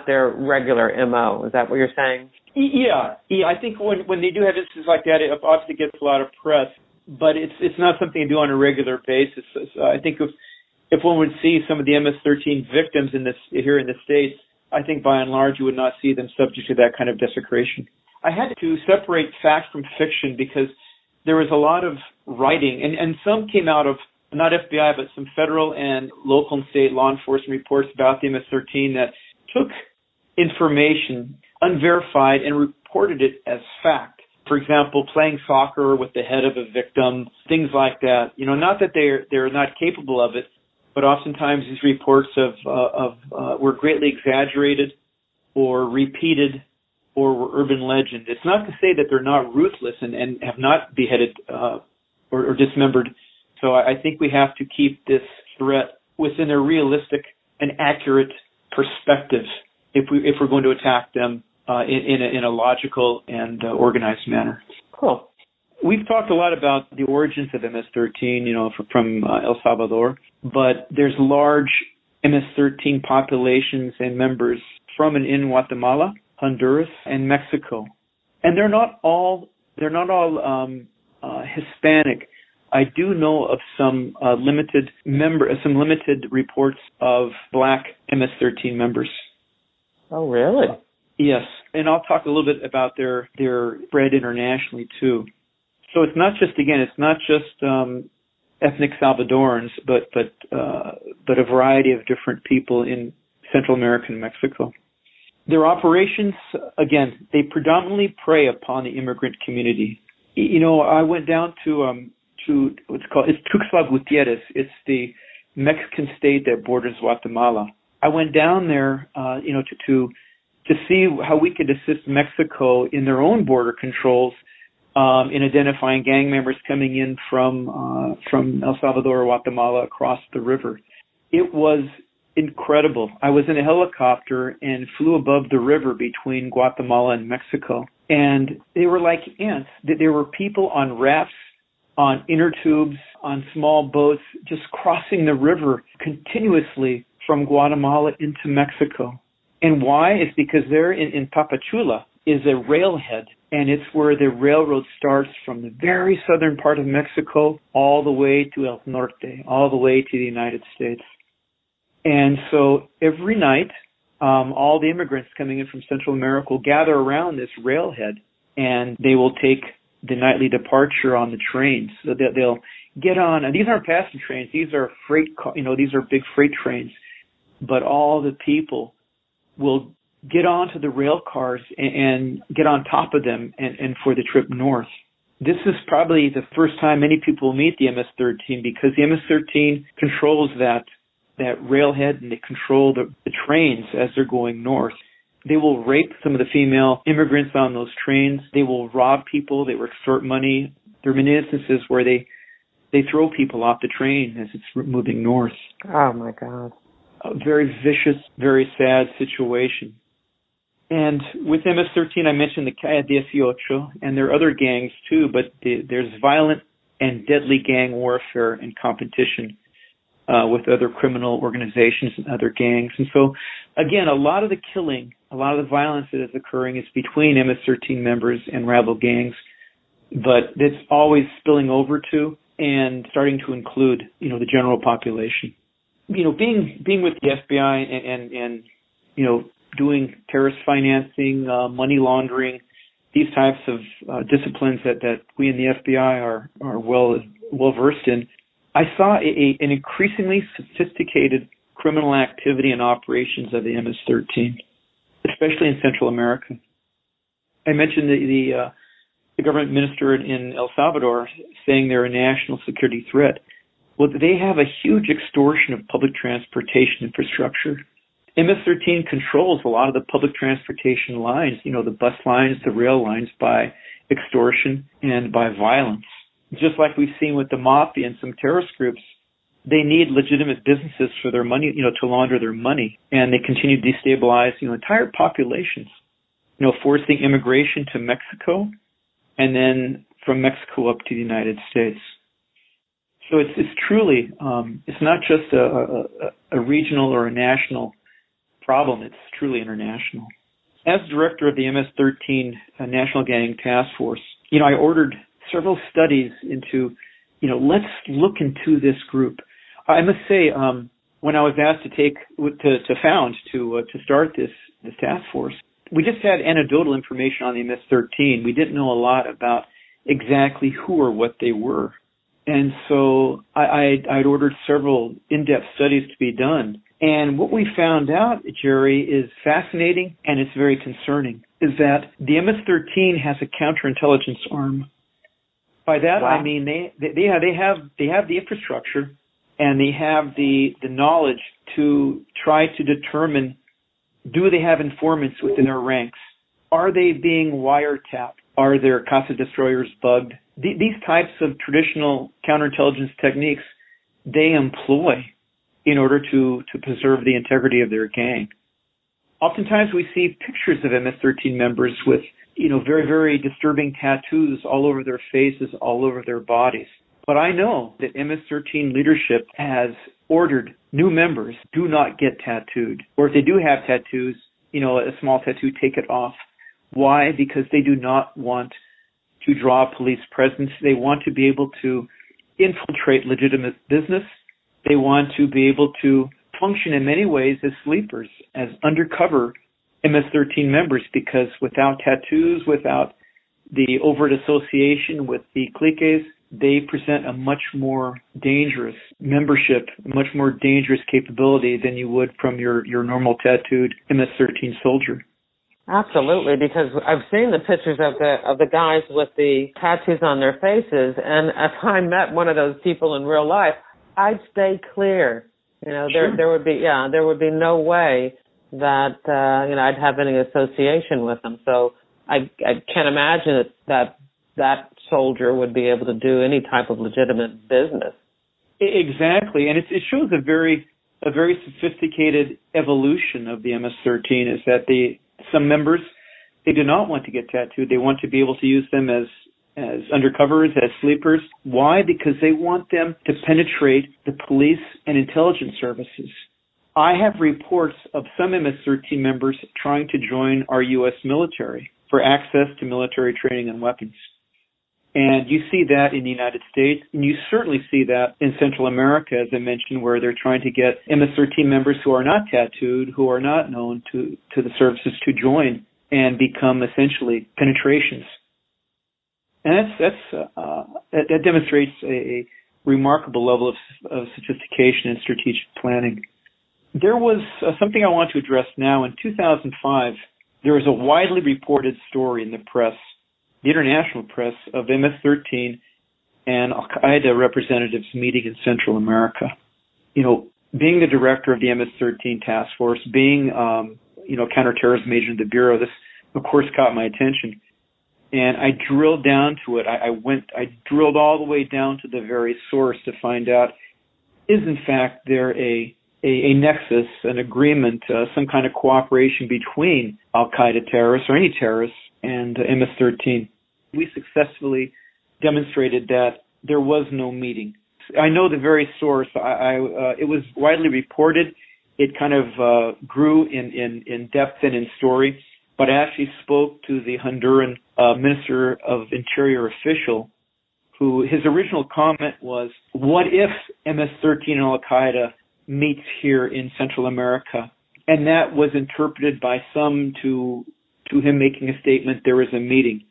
their regular MO. Is that what you're saying? Yeah. I think when they do have instances like that, it obviously gets a lot of press, but it's not something to do on a regular basis. I think if one would see some of the MS-13 victims here in the States, I think by and large you would not see them subject to that kind of desecration. I had to separate fact from fiction because there was a lot of writing, and some came out of, not FBI, but some federal and local and state law enforcement reports about the MS-13 that took information, unverified, and reported it as fact. For example, playing soccer with the head of a victim, things like that. Not that they're not capable of it, but oftentimes these reports were greatly exaggerated or repeated or were urban legend. It's not to say that they're not ruthless and have not beheaded or dismembered. So I think we have to keep this threat within a realistic and accurate perspective if we're going to attack them in a logical and organized manner. Cool. We've talked a lot about the origins of MS-13, from El Salvador, but there's large MS-13 populations and members from and in Guatemala, Honduras, and Mexico, and they're not all Hispanic. I do know of some limited reports of black MS-13 members. Oh, really? Yes, and I'll talk a little bit about their spread internationally too. So it's not just ethnic Salvadorans, but a variety of different people in Central America and Mexico. Their operations, again, they predominantly prey upon the immigrant community. I went down to what's called, it's Tuxtla Gutierrez. It's the Mexican state that borders Guatemala. I went down there, to see how we could assist Mexico in their own border controls, in identifying gang members coming in from El Salvador or Guatemala across the river. It was incredible. I was in a helicopter and flew above the river between Guatemala and Mexico, and they were like ants. There were people on rafts, on inner tubes, on small boats, just crossing the river continuously from Guatemala into Mexico. And why? It's because there in Tapachula is a railhead, and it's where the railroad starts from the very southern part of Mexico all the way to El Norte, all the way to the United States. And so every night, all the immigrants coming in from Central America will gather around this railhead, and they will take the nightly departure on the trains. So they'll get on, and these aren't passenger trains; these are these are big freight trains. But all the people will get onto the rail cars and get on top of them and for the trip north. This is probably the first time many people will meet the MS-13, because the MS-13 controls that railhead, and they control the trains as they're going north. They will rape some of the female immigrants on those trains. They will rob people. They will extort money. There are many instances where they throw people off the train as it's moving north. Oh, my God. A very vicious, very sad situation. And with MS-13, I mentioned the Calle 18, and there are other gangs too, but there's violent and deadly gang warfare and competition with other criminal organizations and other gangs. And so, again, a lot of the killing, a lot of the violence that is occurring is between MS-13 members and rival gangs, but it's always spilling over to and starting to include, the general population. Being with the FBI and doing terrorist financing, money laundering, these types of disciplines that we in the FBI are well versed in, I saw an increasingly sophisticated criminal activity and operations of the MS-13, especially in Central America. I mentioned the government minister in El Salvador saying they're a national security threat. Well, they have a huge extortion of public transportation infrastructure. MS-13 controls a lot of the public transportation lines, the bus lines, the rail lines, by extortion and by violence. Just like we've seen with the mafia and some terrorist groups, they need legitimate businesses for their money, to launder their money, and they continue to destabilize, entire populations, forcing immigration to Mexico, and then from Mexico up to the United States. So it's truly, it's not just a regional or a national problem, it's truly international. As director of the MS-13 National Gang Task Force, I ordered several studies into, let's look into this group. I must say, when I was asked to start this task force, we just had anecdotal information on the MS-13. We didn't know a lot about exactly who or what they were. And so I'd ordered several in-depth studies to be done. And what we found out, Jerry, is fascinating, and it's very concerning, is that the MS-13 has a counterintelligence arm. By that, wow. I mean they have the infrastructure, and they have the knowledge to try to determine, do they have informants within their ranks? Are they being wiretapped? Are their Casa Destroyers bugged? These types of traditional counterintelligence techniques they employ in order to preserve the integrity of their gang. Oftentimes we see pictures of MS-13 members with, very, very disturbing tattoos all over their faces, all over their bodies. But I know that MS-13 leadership has ordered new members do not get tattooed. Or if they do have tattoos, a small tattoo, take it off. Why? Because they do not want to draw police presence. They want to be able to infiltrate legitimate business. They want to be able to function in many ways as sleepers, as undercover MS-13 members, because without tattoos, without the overt association with the cliques, they present a much more dangerous membership, a much more dangerous capability than you would from your normal tattooed MS-13 soldier. Absolutely, because I've seen the pictures of the guys with the tattoos on their faces, and if I met one of those people in real life, I'd stay clear. Sure. There would be no way that I'd have any association with them. So I can't imagine that soldier would be able to do any type of legitimate business. Exactly, and it shows a very sophisticated evolution of the MS-13. Is that some members, they do not want to get tattooed. They want to be able to use them as undercovers, as sleepers. Why? Because they want them to penetrate the police and intelligence services. I have reports of some MS-13 members trying to join our U.S. military for access to military training and weapons. And you see that in the United States, and you certainly see that in Central America, as I mentioned, where they're trying to get MS-13 members who are not tattooed, who are not known to the services, to join and become essentially penetrations. And that demonstrates a remarkable level of sophistication and strategic planning. There was something I want to address now. In 2005, there was a widely reported story in the press, the international press, of MS-13 and Al-Qaeda representatives meeting in Central America. Being the director of the MS-13 task force, being, counterterrorism agent of the Bureau, this, of course, caught my attention. And I drilled down to it. I drilled all the way down to the very source to find out, is in fact there a nexus, an agreement, some kind of cooperation between Al-Qaeda terrorists or any terrorists and MS-13. We successfully demonstrated that there was no meeting. I know the very source. It was widely reported. It kind of grew in depth and in story. But I actually spoke to the Honduran Minister of Interior official, who his original comment was, what if MS-13 and Al-Qaeda meets here in Central America? And that was interpreted by some to him making a statement, there is a meeting.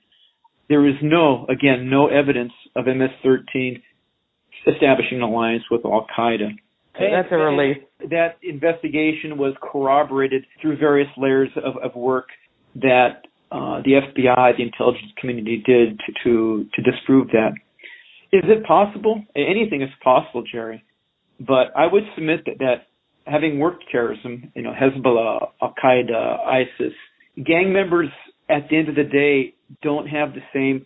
There is no evidence of MS-13 establishing an alliance with Al-Qaeda. That's a relief. That investigation was corroborated through various layers of work that the FBI, the intelligence community, did to disprove that. Is it possible? Anything is possible, Jerry. But I would submit that having worked terrorism, Hezbollah, Al-Qaeda, ISIS, gang members at the end of the day don't have the same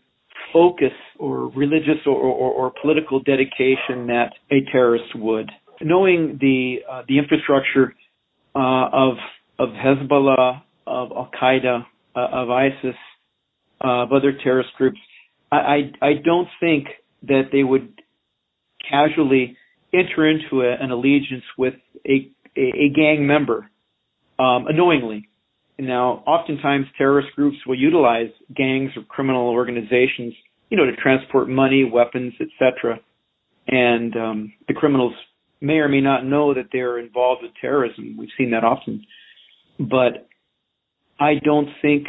focus or religious or political dedication that a terrorist would. Knowing the infrastructure of Hezbollah, of Al-Qaeda, of ISIS, of other terrorist groups, I don't think that they would casually enter into an allegiance with a gang member unknowingly. Now, oftentimes terrorist groups will utilize gangs or criminal organizations, to transport money, weapons, etc. And the criminals may or may not know that they're involved with terrorism. We've seen that often. But I don't think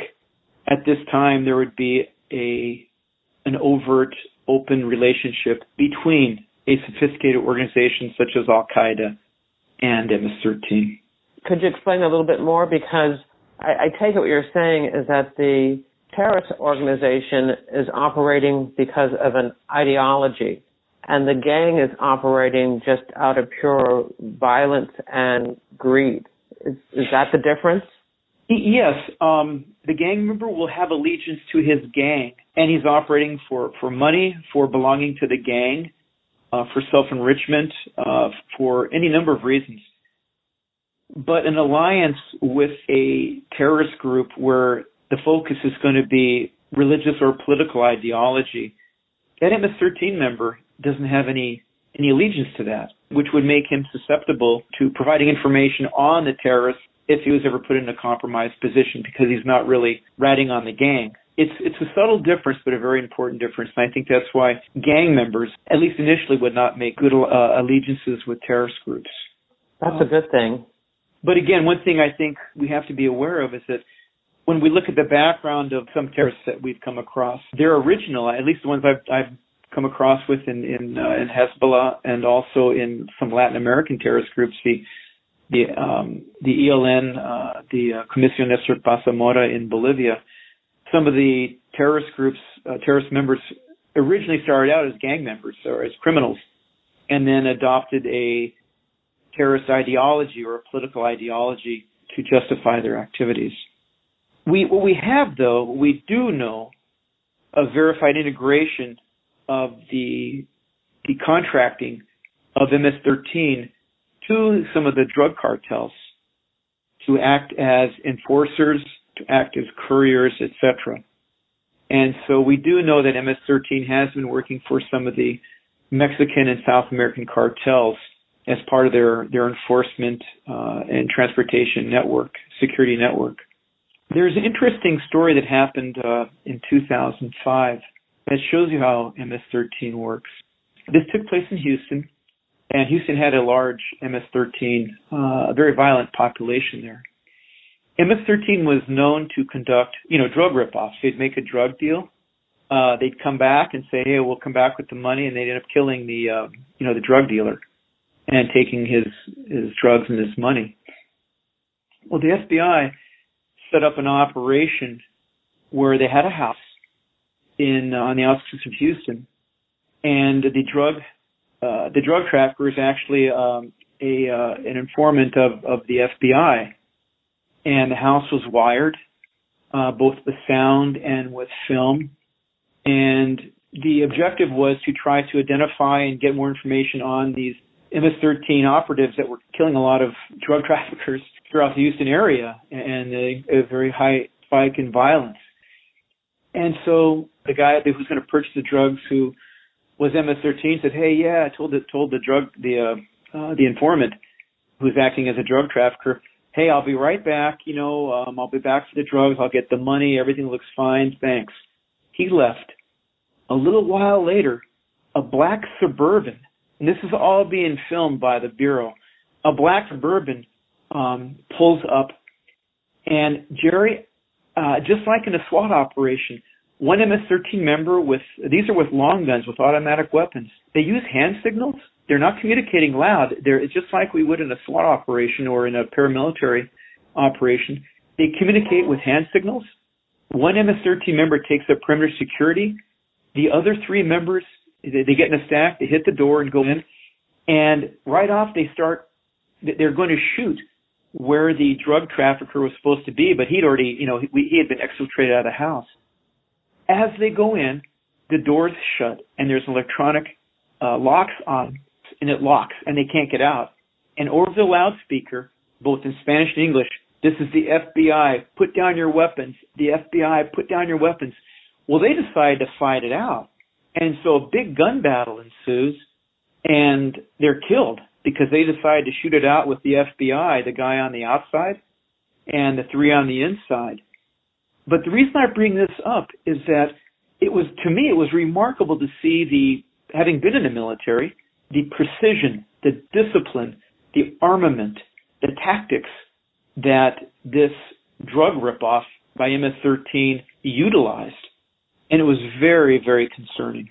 at this time there would be an overt, open relationship between a sophisticated organization such as Al-Qaeda and MS-13. Could you explain a little bit more? Because I take it what you're saying is that the terrorist organization is operating because of an ideology, and the gang is operating just out of pure violence and greed. Is that the difference? Yes. The gang member will have allegiance to his gang, and he's operating for money, for belonging to the gang, for self-enrichment, for any number of reasons. But an alliance with a terrorist group where the focus is going to be religious or political ideology, that MS-13 member doesn't have any allegiance to that, which would make him susceptible to providing information on the terrorists if he was ever put in a compromised position, because he's not really ratting on the gang. It's a subtle difference, but a very important difference. And I think that's why gang members, at least initially, would not make good allegiances with terrorist groups. That's a good thing. But again, one thing I think we have to be aware of is that when we look at the background of some terrorists that we've come across, they're original, at least the ones I've come across with in Hezbollah and also in some Latin American terrorist groups. the ELN, the Comisión Nestor Paz Zamora in Bolivia. Some of the terrorist groups, terrorist members originally started out as gang members or as criminals and then adopted a terrorist ideology or a political ideology to justify their activities. What we have, though, we do know of verified integration of the contracting of MS-13 to some of the drug cartels to act as enforcers, to act as couriers, etc. And so we do know that MS-13 has been working for some of the Mexican and South American cartels as part of their enforcement and transportation network, security network. There's an interesting story that happened in 2005 that shows you how MS-13 works. This took place in Houston, and Houston had a large MS-13, a very violent population there. MS-13 was known to conduct, drug rip-offs. They'd make a drug deal. They'd come back and say, hey, we'll come back with the money, and they'd end up killing the drug dealer and taking his drugs and his money. Well, the FBI set up an operation where they had a house on the outskirts of Houston, and the drug trafficker is actually an informant of the FBI, and the house was wired, both with sound and with film, and the objective was to try to identify and get more information on these MS-13 operatives that were killing a lot of drug traffickers throughout the Houston area, and a very high spike in violence. And so the guy who was going to purchase the drugs, who was MS-13, said, "Hey, yeah, I told the informant who's acting as a drug trafficker, hey, I'll be right back. I'll be back for the drugs. I'll get the money. Everything looks fine. Thanks." He left. A little while later, a black Suburban, and this is all being filmed by the Bureau, a black Suburban pulls up, and Jerry, just like in a SWAT operation, one MS-13 member these are with long guns, with automatic weapons. They use hand signals. They're not communicating loud. It's just like we would in a SWAT operation or in a paramilitary operation. They communicate with hand signals. One MS-13 member takes up perimeter security. The other three members, they get in a stack, they hit the door and go in, and right off they're going to shoot where the drug trafficker was supposed to be, but he'd already, he had been exfiltrated out of the house. As they go in, the doors shut, and there's electronic locks on, and it locks, and they can't get out. And over the loudspeaker, both in Spanish and English, "This is the FBI, put down your weapons. The FBI, put down your weapons." Well, they decide to fight it out. And so a big gun battle ensues, and they're killed because they decide to shoot it out with the FBI, the guy on the outside, and the three on the inside. But the reason I bring this up is that it was remarkable to see having been in the military, the precision, the discipline, the armament, the tactics that this drug ripoff by MS-13 utilized. And it was very, very concerning.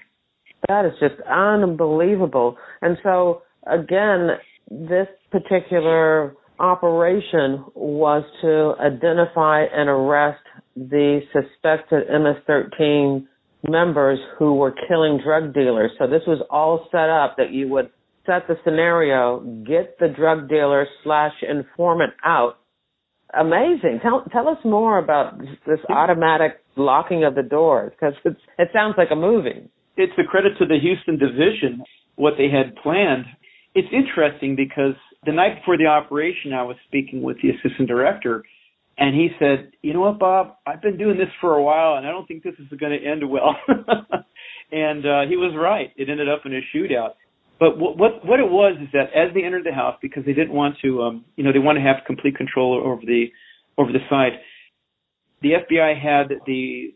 That is just unbelievable. And so, again, this particular operation was to identify and arrest the suspected MS-13 members who were killing drug dealers. So this was all set up that you would set the scenario, get the drug dealer / informant out. Amazing. Tell us more about this automatic locking of the doors, because it sounds like a movie. It's a credit to the Houston division, what they had planned. It's interesting because the night before the operation, I was speaking with the assistant director, and he said, "You know what, Bob, I've been doing this for a while, and I don't think this is going to end well." And he was right. It ended up in a shootout. But what it was is that as they entered the house, because they didn't want to, they want to have complete control over the site, the FBI had the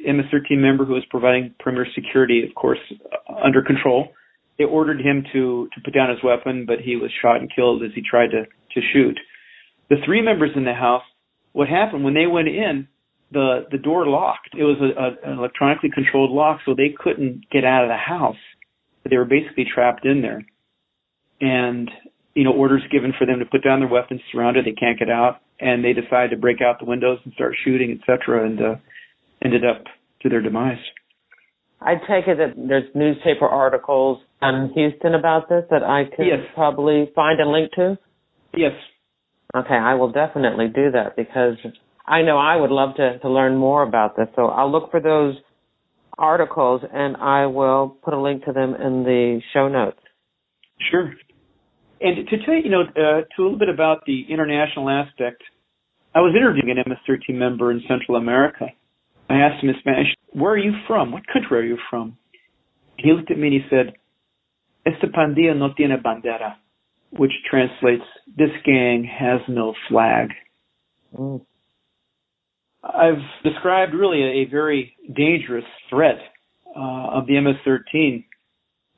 MS-13 member who was providing perimeter security, of course, under control. They ordered him to put down his weapon, but he was shot and killed as he tried to shoot. The three members in the house, what happened when they went in, the door locked. It was an electronically controlled lock, so they couldn't get out of the house. They were basically trapped in there. And orders given for them to put down their weapons, surrounded, they can't get out, and they decide to break out the windows and start shooting, etc., and ended up to their demise. I take it that there's newspaper articles in Houston about this that I can probably find and link to? Yes. Okay, I will definitely do that because I know I would love to learn more about this. So I'll look for those articles and I will put a link to them in the show notes. Sure. And to tell you, to a little bit about the international aspect, I was interviewing an MS-13 member in Central America. I asked him in Spanish, where are you from? What country are you from? He looked at me and he said, Esta pandilla no tiene bandera, which translates, this gang has no flag. Mm. I've described really a very dangerous threat of the MS-13.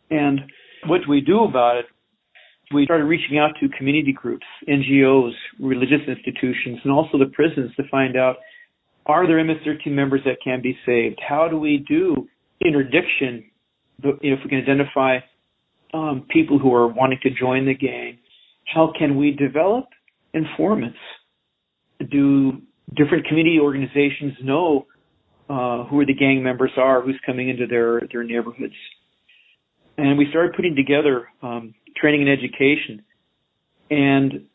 And what we do about it, we started reaching out to community groups, NGOs, religious institutions, and also the prisons to find out, are there MS-13 members that can be saved? How do we do interdiction, if we can identify people who are wanting to join the gang? How can we develop informants? Do different community organizations know who the gang members are, who's coming into their neighborhoods? And we started putting together training and education. And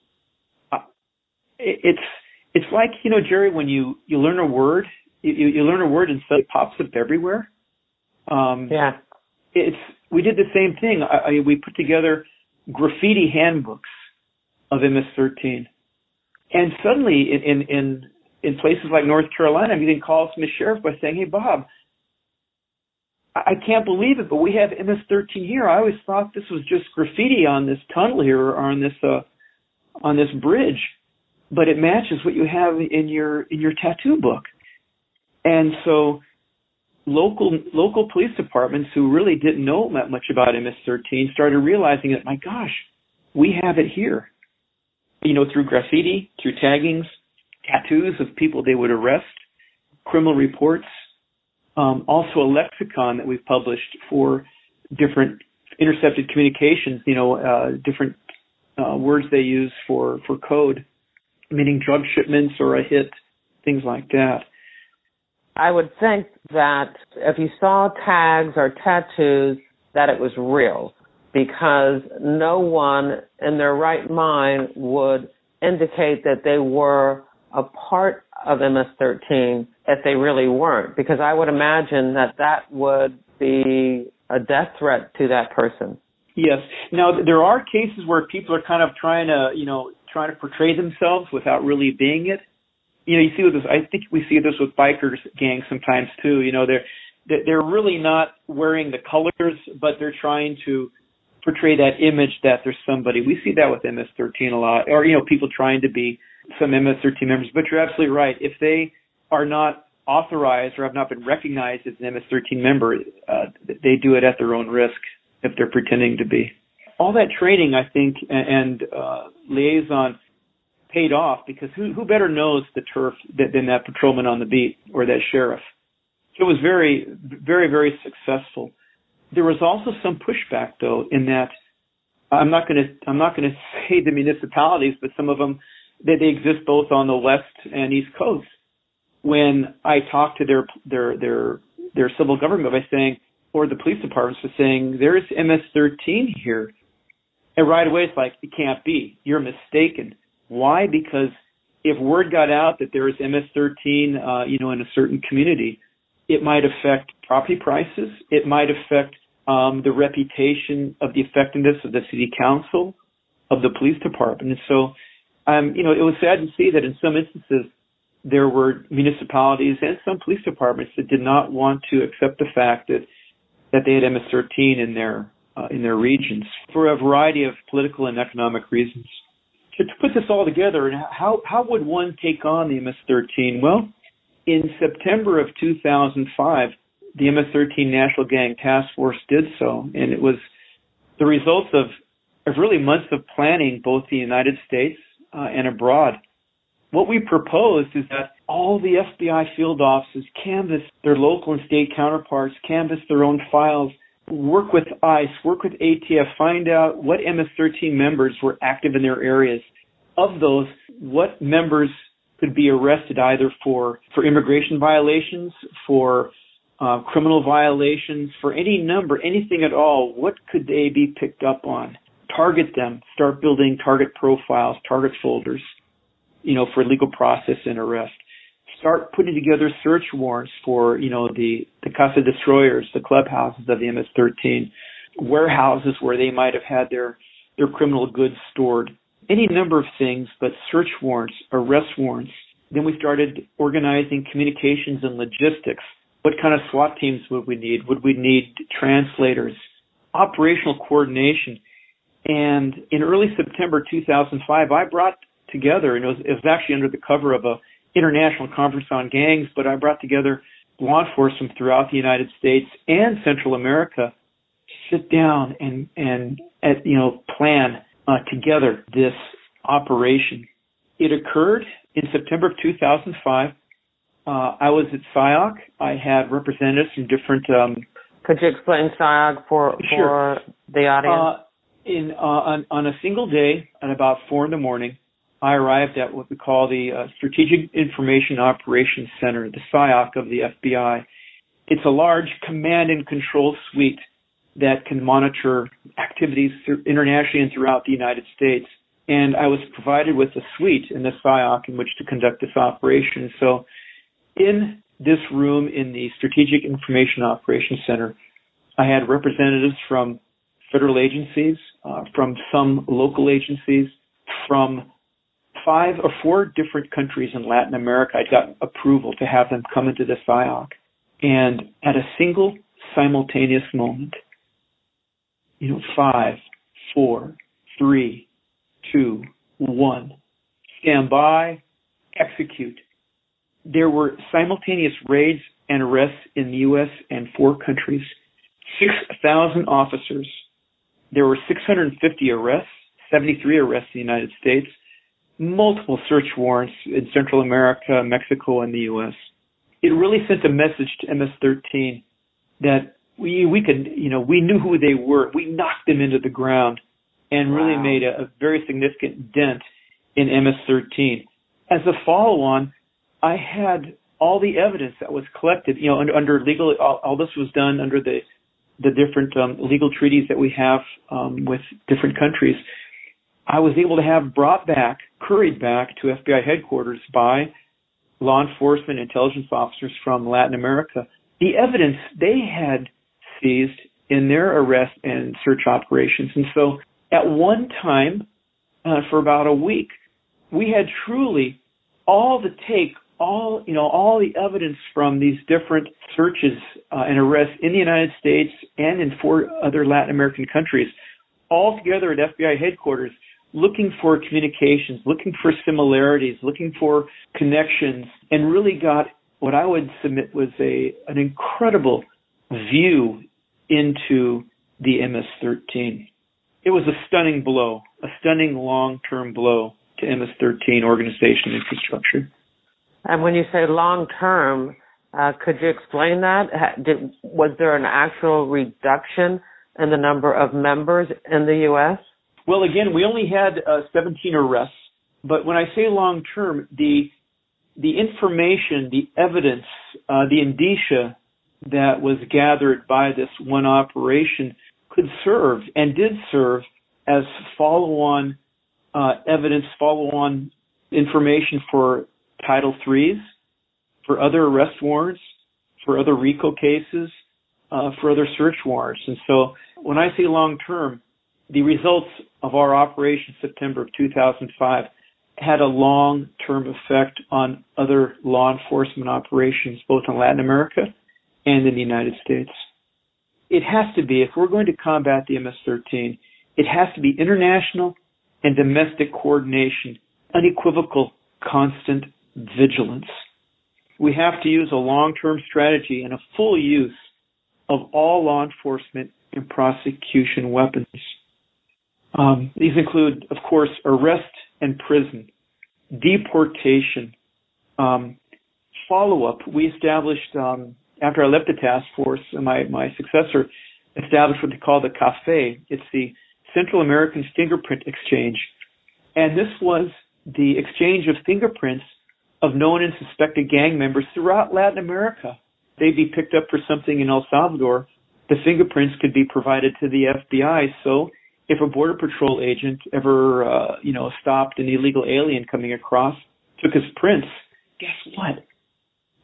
it's like, Jerry, when you learn a word, you learn a word and suddenly it pops up everywhere. We did the same thing. We put together graffiti handbooks of MS-13. And suddenly in places like North Carolina, I'm getting calls from the sheriff by saying, hey, Bob, I can't believe it, but we have MS-13 here. I always thought this was just graffiti on this tunnel here or on this bridge, but it matches what you have in your tattoo book. And so local police departments who really didn't know that much about MS-13 started realizing that, my gosh, we have it here. Through graffiti, through taggings, tattoos of people they would arrest, criminal reports, also a lexicon that we've published for different intercepted communications, different words they use for code, meaning drug shipments or a hit, things like that. I would think that if you saw tags or tattoos, that it was real, because no one in their right mind would indicate that they were a part of MS-13 if they really weren't, because I would imagine that would be a death threat to that person. Yes. Now, there are cases where people are kind of trying to portray themselves without really being it. You see with this, I think we see this with bikers gangs sometimes too. They're really not wearing the colors, but they're trying to portray that image that there's somebody. We see that with MS-13 a lot, or, people trying to be some MS-13 members. But you're absolutely right. If they are not authorized or have not been recognized as an MS-13 member, they do it at their own risk if they're pretending to be. All that training, I think, and liaison paid off, because who better knows the turf than that patrolman on the beat or that sheriff? So it was very, very, very successful. There was also some pushback, though, in that I'm not going to say the municipalities, but some of them, they exist both on the west and east coast. When I talked to their civil government by saying, or the police departments for saying, there's MS-13 here, and right away it's like, it can't be. You're mistaken. Why? Because if word got out that there is MS-13, in a certain community, it might affect property prices. It might affect the reputation of the effectiveness of the city council, of the police department. And so, it was sad to see that in some instances there were municipalities and some police departments that did not want to accept the fact that they had MS-13 in their regions for a variety of political and economic reasons. To put this all together, how would one take on the MS-13? Well, in September of 2005, the MS-13 National Gang Task Force did so, and it was the results of really months of planning, both in the United States and abroad. What we proposed is that all the FBI field offices canvass their local and state counterparts, canvass their own files, work with ICE, work with ATF, find out what MS-13 members were active in their areas. Of those, what members could be arrested either for immigration violations, for criminal violations, for anything at all. What could they be picked up on? Target them, start building target profiles, target folders, for legal process and arrest. Start putting together search warrants for, the Casa Destroyers, the clubhouses of the MS-13, warehouses where they might have had their criminal goods stored. Any number of things, but search warrants, arrest warrants. Then we started organizing communications and logistics. What kind of SWAT teams would we need? Would we need translators? Operational coordination. And in early September 2005, I brought together, and it was actually under the cover of a international conference on gangs, but I brought together law enforcement throughout the United States and Central America to sit down and plan together this operation. It occurred in September of 2005. I was at SIOC. I had representatives from different. Could you explain SIOC for the audience? On a single day at about 4 a.m, I arrived at what we call the Strategic Information Operations Center, the SIOC of the FBI. It's a large command and control suite that can monitor activities internationally and throughout the United States. And I was provided with a suite in the SIOC in which to conduct this operation. So in this room in the Strategic Information Operations Center, I had representatives from federal agencies, from some local agencies, from 5 or 4 different countries in Latin America. I got approval to have them come into the SIOC. And at a single simultaneous moment, 5, 4, 3, 2, 1, stand by, execute. There were simultaneous raids and arrests in the U.S. and 4 countries, 6,000 officers. There were 650 arrests, 73 arrests in the United States, multiple search warrants in Central America, Mexico, and the U.S. It really sent a message to MS-13 that we knew who they were. We knocked them into the ground and really made a very significant dent in MS-13. As a follow-on, I had all the evidence that was collected, under legal, all this was done under the different legal treaties that we have with different countries. I was able to have curried back to FBI headquarters by law enforcement intelligence officers from Latin America, the evidence they had seized in their arrest and search operations. And so at one time, for about a week, we had truly all the evidence from these different searches and arrests in the United States and in 4 other Latin American countries, all together at FBI headquarters, looking for communications, looking for similarities, looking for connections, and really got what I would submit was an incredible view into the MS-13. It was a stunning blow, a stunning long-term blow to MS-13 organization infrastructure. And when you say long-term, could you explain that? Was there an actual reduction in the number of members in the U.S.? Well, again, we only had 17 arrests, but when I say long-term, the information, the evidence, the indicia that was gathered by this one operation could serve and did serve as follow-on evidence, follow-on information for Title IIIs, for other arrest warrants, for other RICO cases, for other search warrants. And so when I say long-term, the results of our operation September of 2005 had a long-term effect on other law enforcement operations, both in Latin America and in the United States. It has to be, if we're going to combat the MS-13, it has to be international and domestic coordination, unequivocal, constant vigilance. We have to use a long-term strategy and a full use of all law enforcement and prosecution weapons. These include, of course, arrest and prison, deportation, follow-up. We established, after I left the task force, my successor established what they call the CAFE. It's the Central American Fingerprint Exchange. And this was the exchange of fingerprints of known and suspected gang members throughout Latin America. They'd be picked up for something in El Salvador. The fingerprints could be provided to the FBI. So if a Border Patrol agent ever, stopped an illegal alien coming across, took his prints, guess what?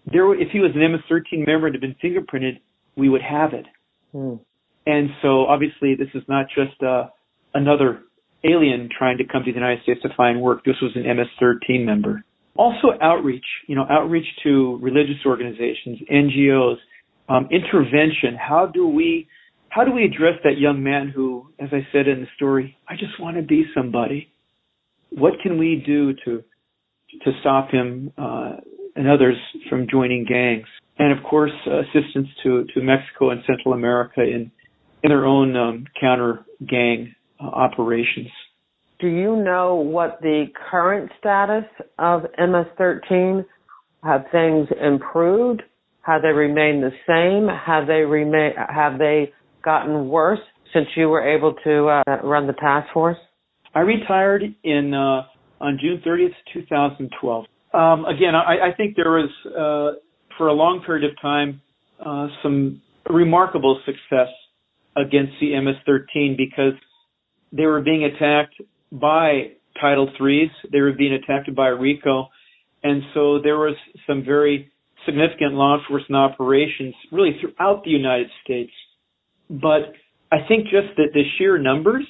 If he was an MS-13 member and had been fingerprinted, we would have it. And so obviously this is not just another alien trying to come to the United States to find work. This was an MS-13 member. Also outreach to religious organizations, NGOs, intervention. How do we address that young man who, as I said in the story, I just want to be somebody? What can we do to stop him and others from joining gangs? And of course, assistance to Mexico and Central America in their own counter gang operations. Do you know what the current status of MS-13? Have things improved? Have they remained the same? Have they gotten worse since you were able to run the task force? I retired on June 30th, 2012. Again, I think there was, for a long period of time, some remarkable success against the MS-13 because they were being attacked by Title IIIs. They were being attacked by RICO. And so there was some very significant law enforcement operations really throughout the United States. But I think just that the sheer numbers,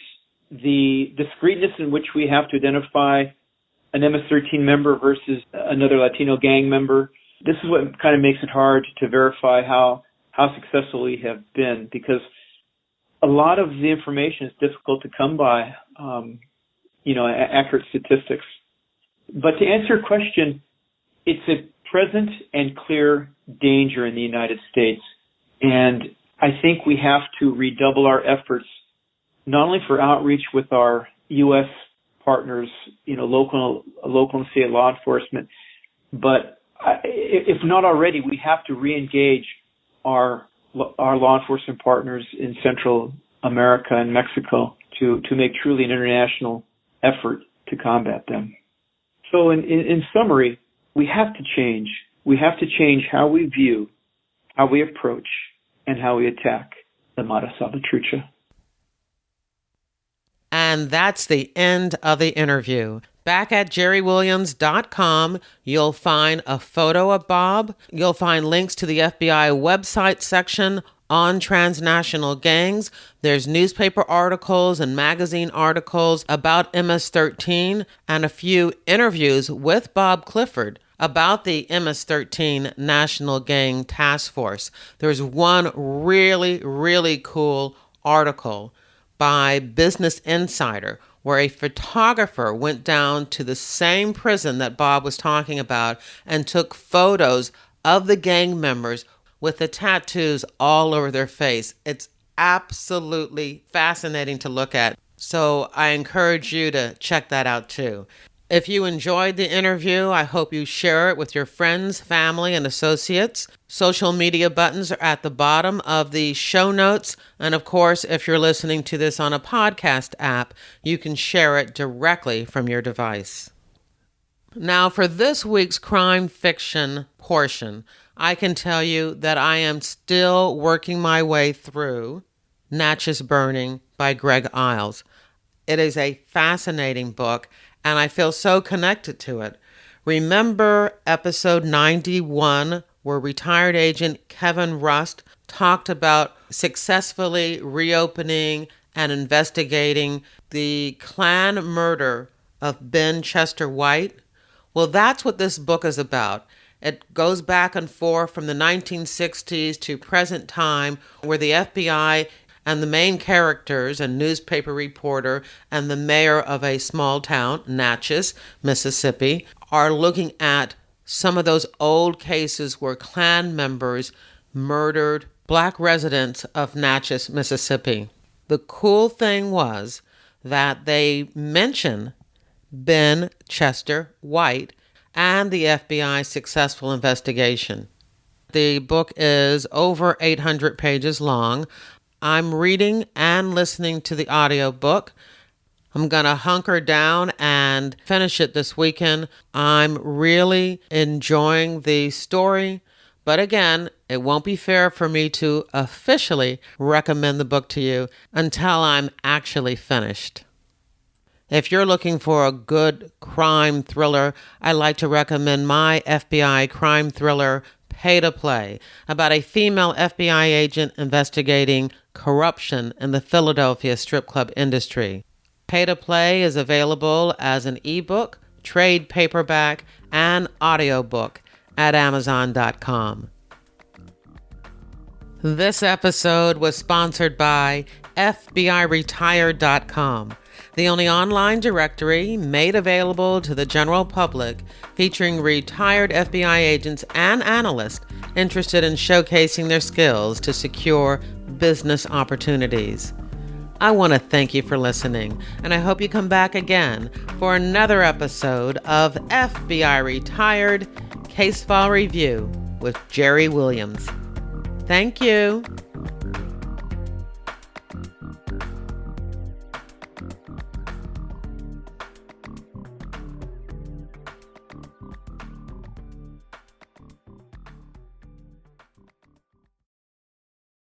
the discreteness in which we have to identify an MS-13 member versus another Latino gang member, this is what kind of makes it hard to verify how successful we have been, because a lot of the information is difficult to come by, accurate statistics. But to answer your question, it's a present and clear danger in the United States. And I think we have to redouble our efforts, not only for outreach with our U.S. partners, local and state law enforcement, but if not already, we have to re-engage our law enforcement partners in Central America and Mexico to make truly an international effort to combat them. So in summary, we have to change. We have to change how we view, how we approach, and how we attack the Mara Salvatrucha. And that's the end of the interview. Back at jerrywilliams.com, you'll find a photo of Bob. You'll find links to the FBI website section on transnational gangs. There's newspaper articles and magazine articles about MS-13 and a few interviews with Bob Clifford about the MS-13 National Gang Task Force. There's one really, really cool article by Business Insider where a photographer went down to the same prison that Bob was talking about and took photos of the gang members with the tattoos all over their face. It's absolutely fascinating to look at. So I encourage you to check that out too. If you enjoyed the interview, I hope you share it with your friends, family, and associates. Social media buttons are at the bottom of the show notes. And of course, if you're listening to this on a podcast app, you can share it directly from your device. Now, for this week's crime fiction portion, I can tell you that I am still working my way through Natchez Burning by Greg Iles. It is a fascinating book, and I feel so connected to it. Remember episode 91, where retired agent Kevin Rust talked about successfully reopening and investigating the Klan murder of Ben Chester White? Well, that's what this book is about. It goes back and forth from the 1960s to present time, where the FBI and the main characters, a newspaper reporter and the mayor of a small town, Natchez, Mississippi, are looking at some of those old cases where Klan members murdered Black residents of Natchez, Mississippi. The cool thing was that they mention Ben Chester White and the FBI's successful investigation. The book is over 800 pages long. I'm reading and listening to the audiobook. I'm going to hunker down and finish it this weekend. I'm really enjoying the story, but again, it won't be fair for me to officially recommend the book to you until I'm actually finished. If you're looking for a good crime thriller, I'd like to recommend my FBI crime thriller, Pay to Play, about a female FBI agent investigating corruption in the Philadelphia strip club industry. Pay to Play is available as an ebook, trade paperback, and audiobook at Amazon.com. This episode was sponsored by FBIRetired.com, the only online directory made available to the general public featuring retired FBI agents and analysts interested in showcasing their skills to secure business opportunities. I want to thank you for listening, and I hope you come back again for another episode of FBI Retired Case File Review with Jerry Williams. Thank you.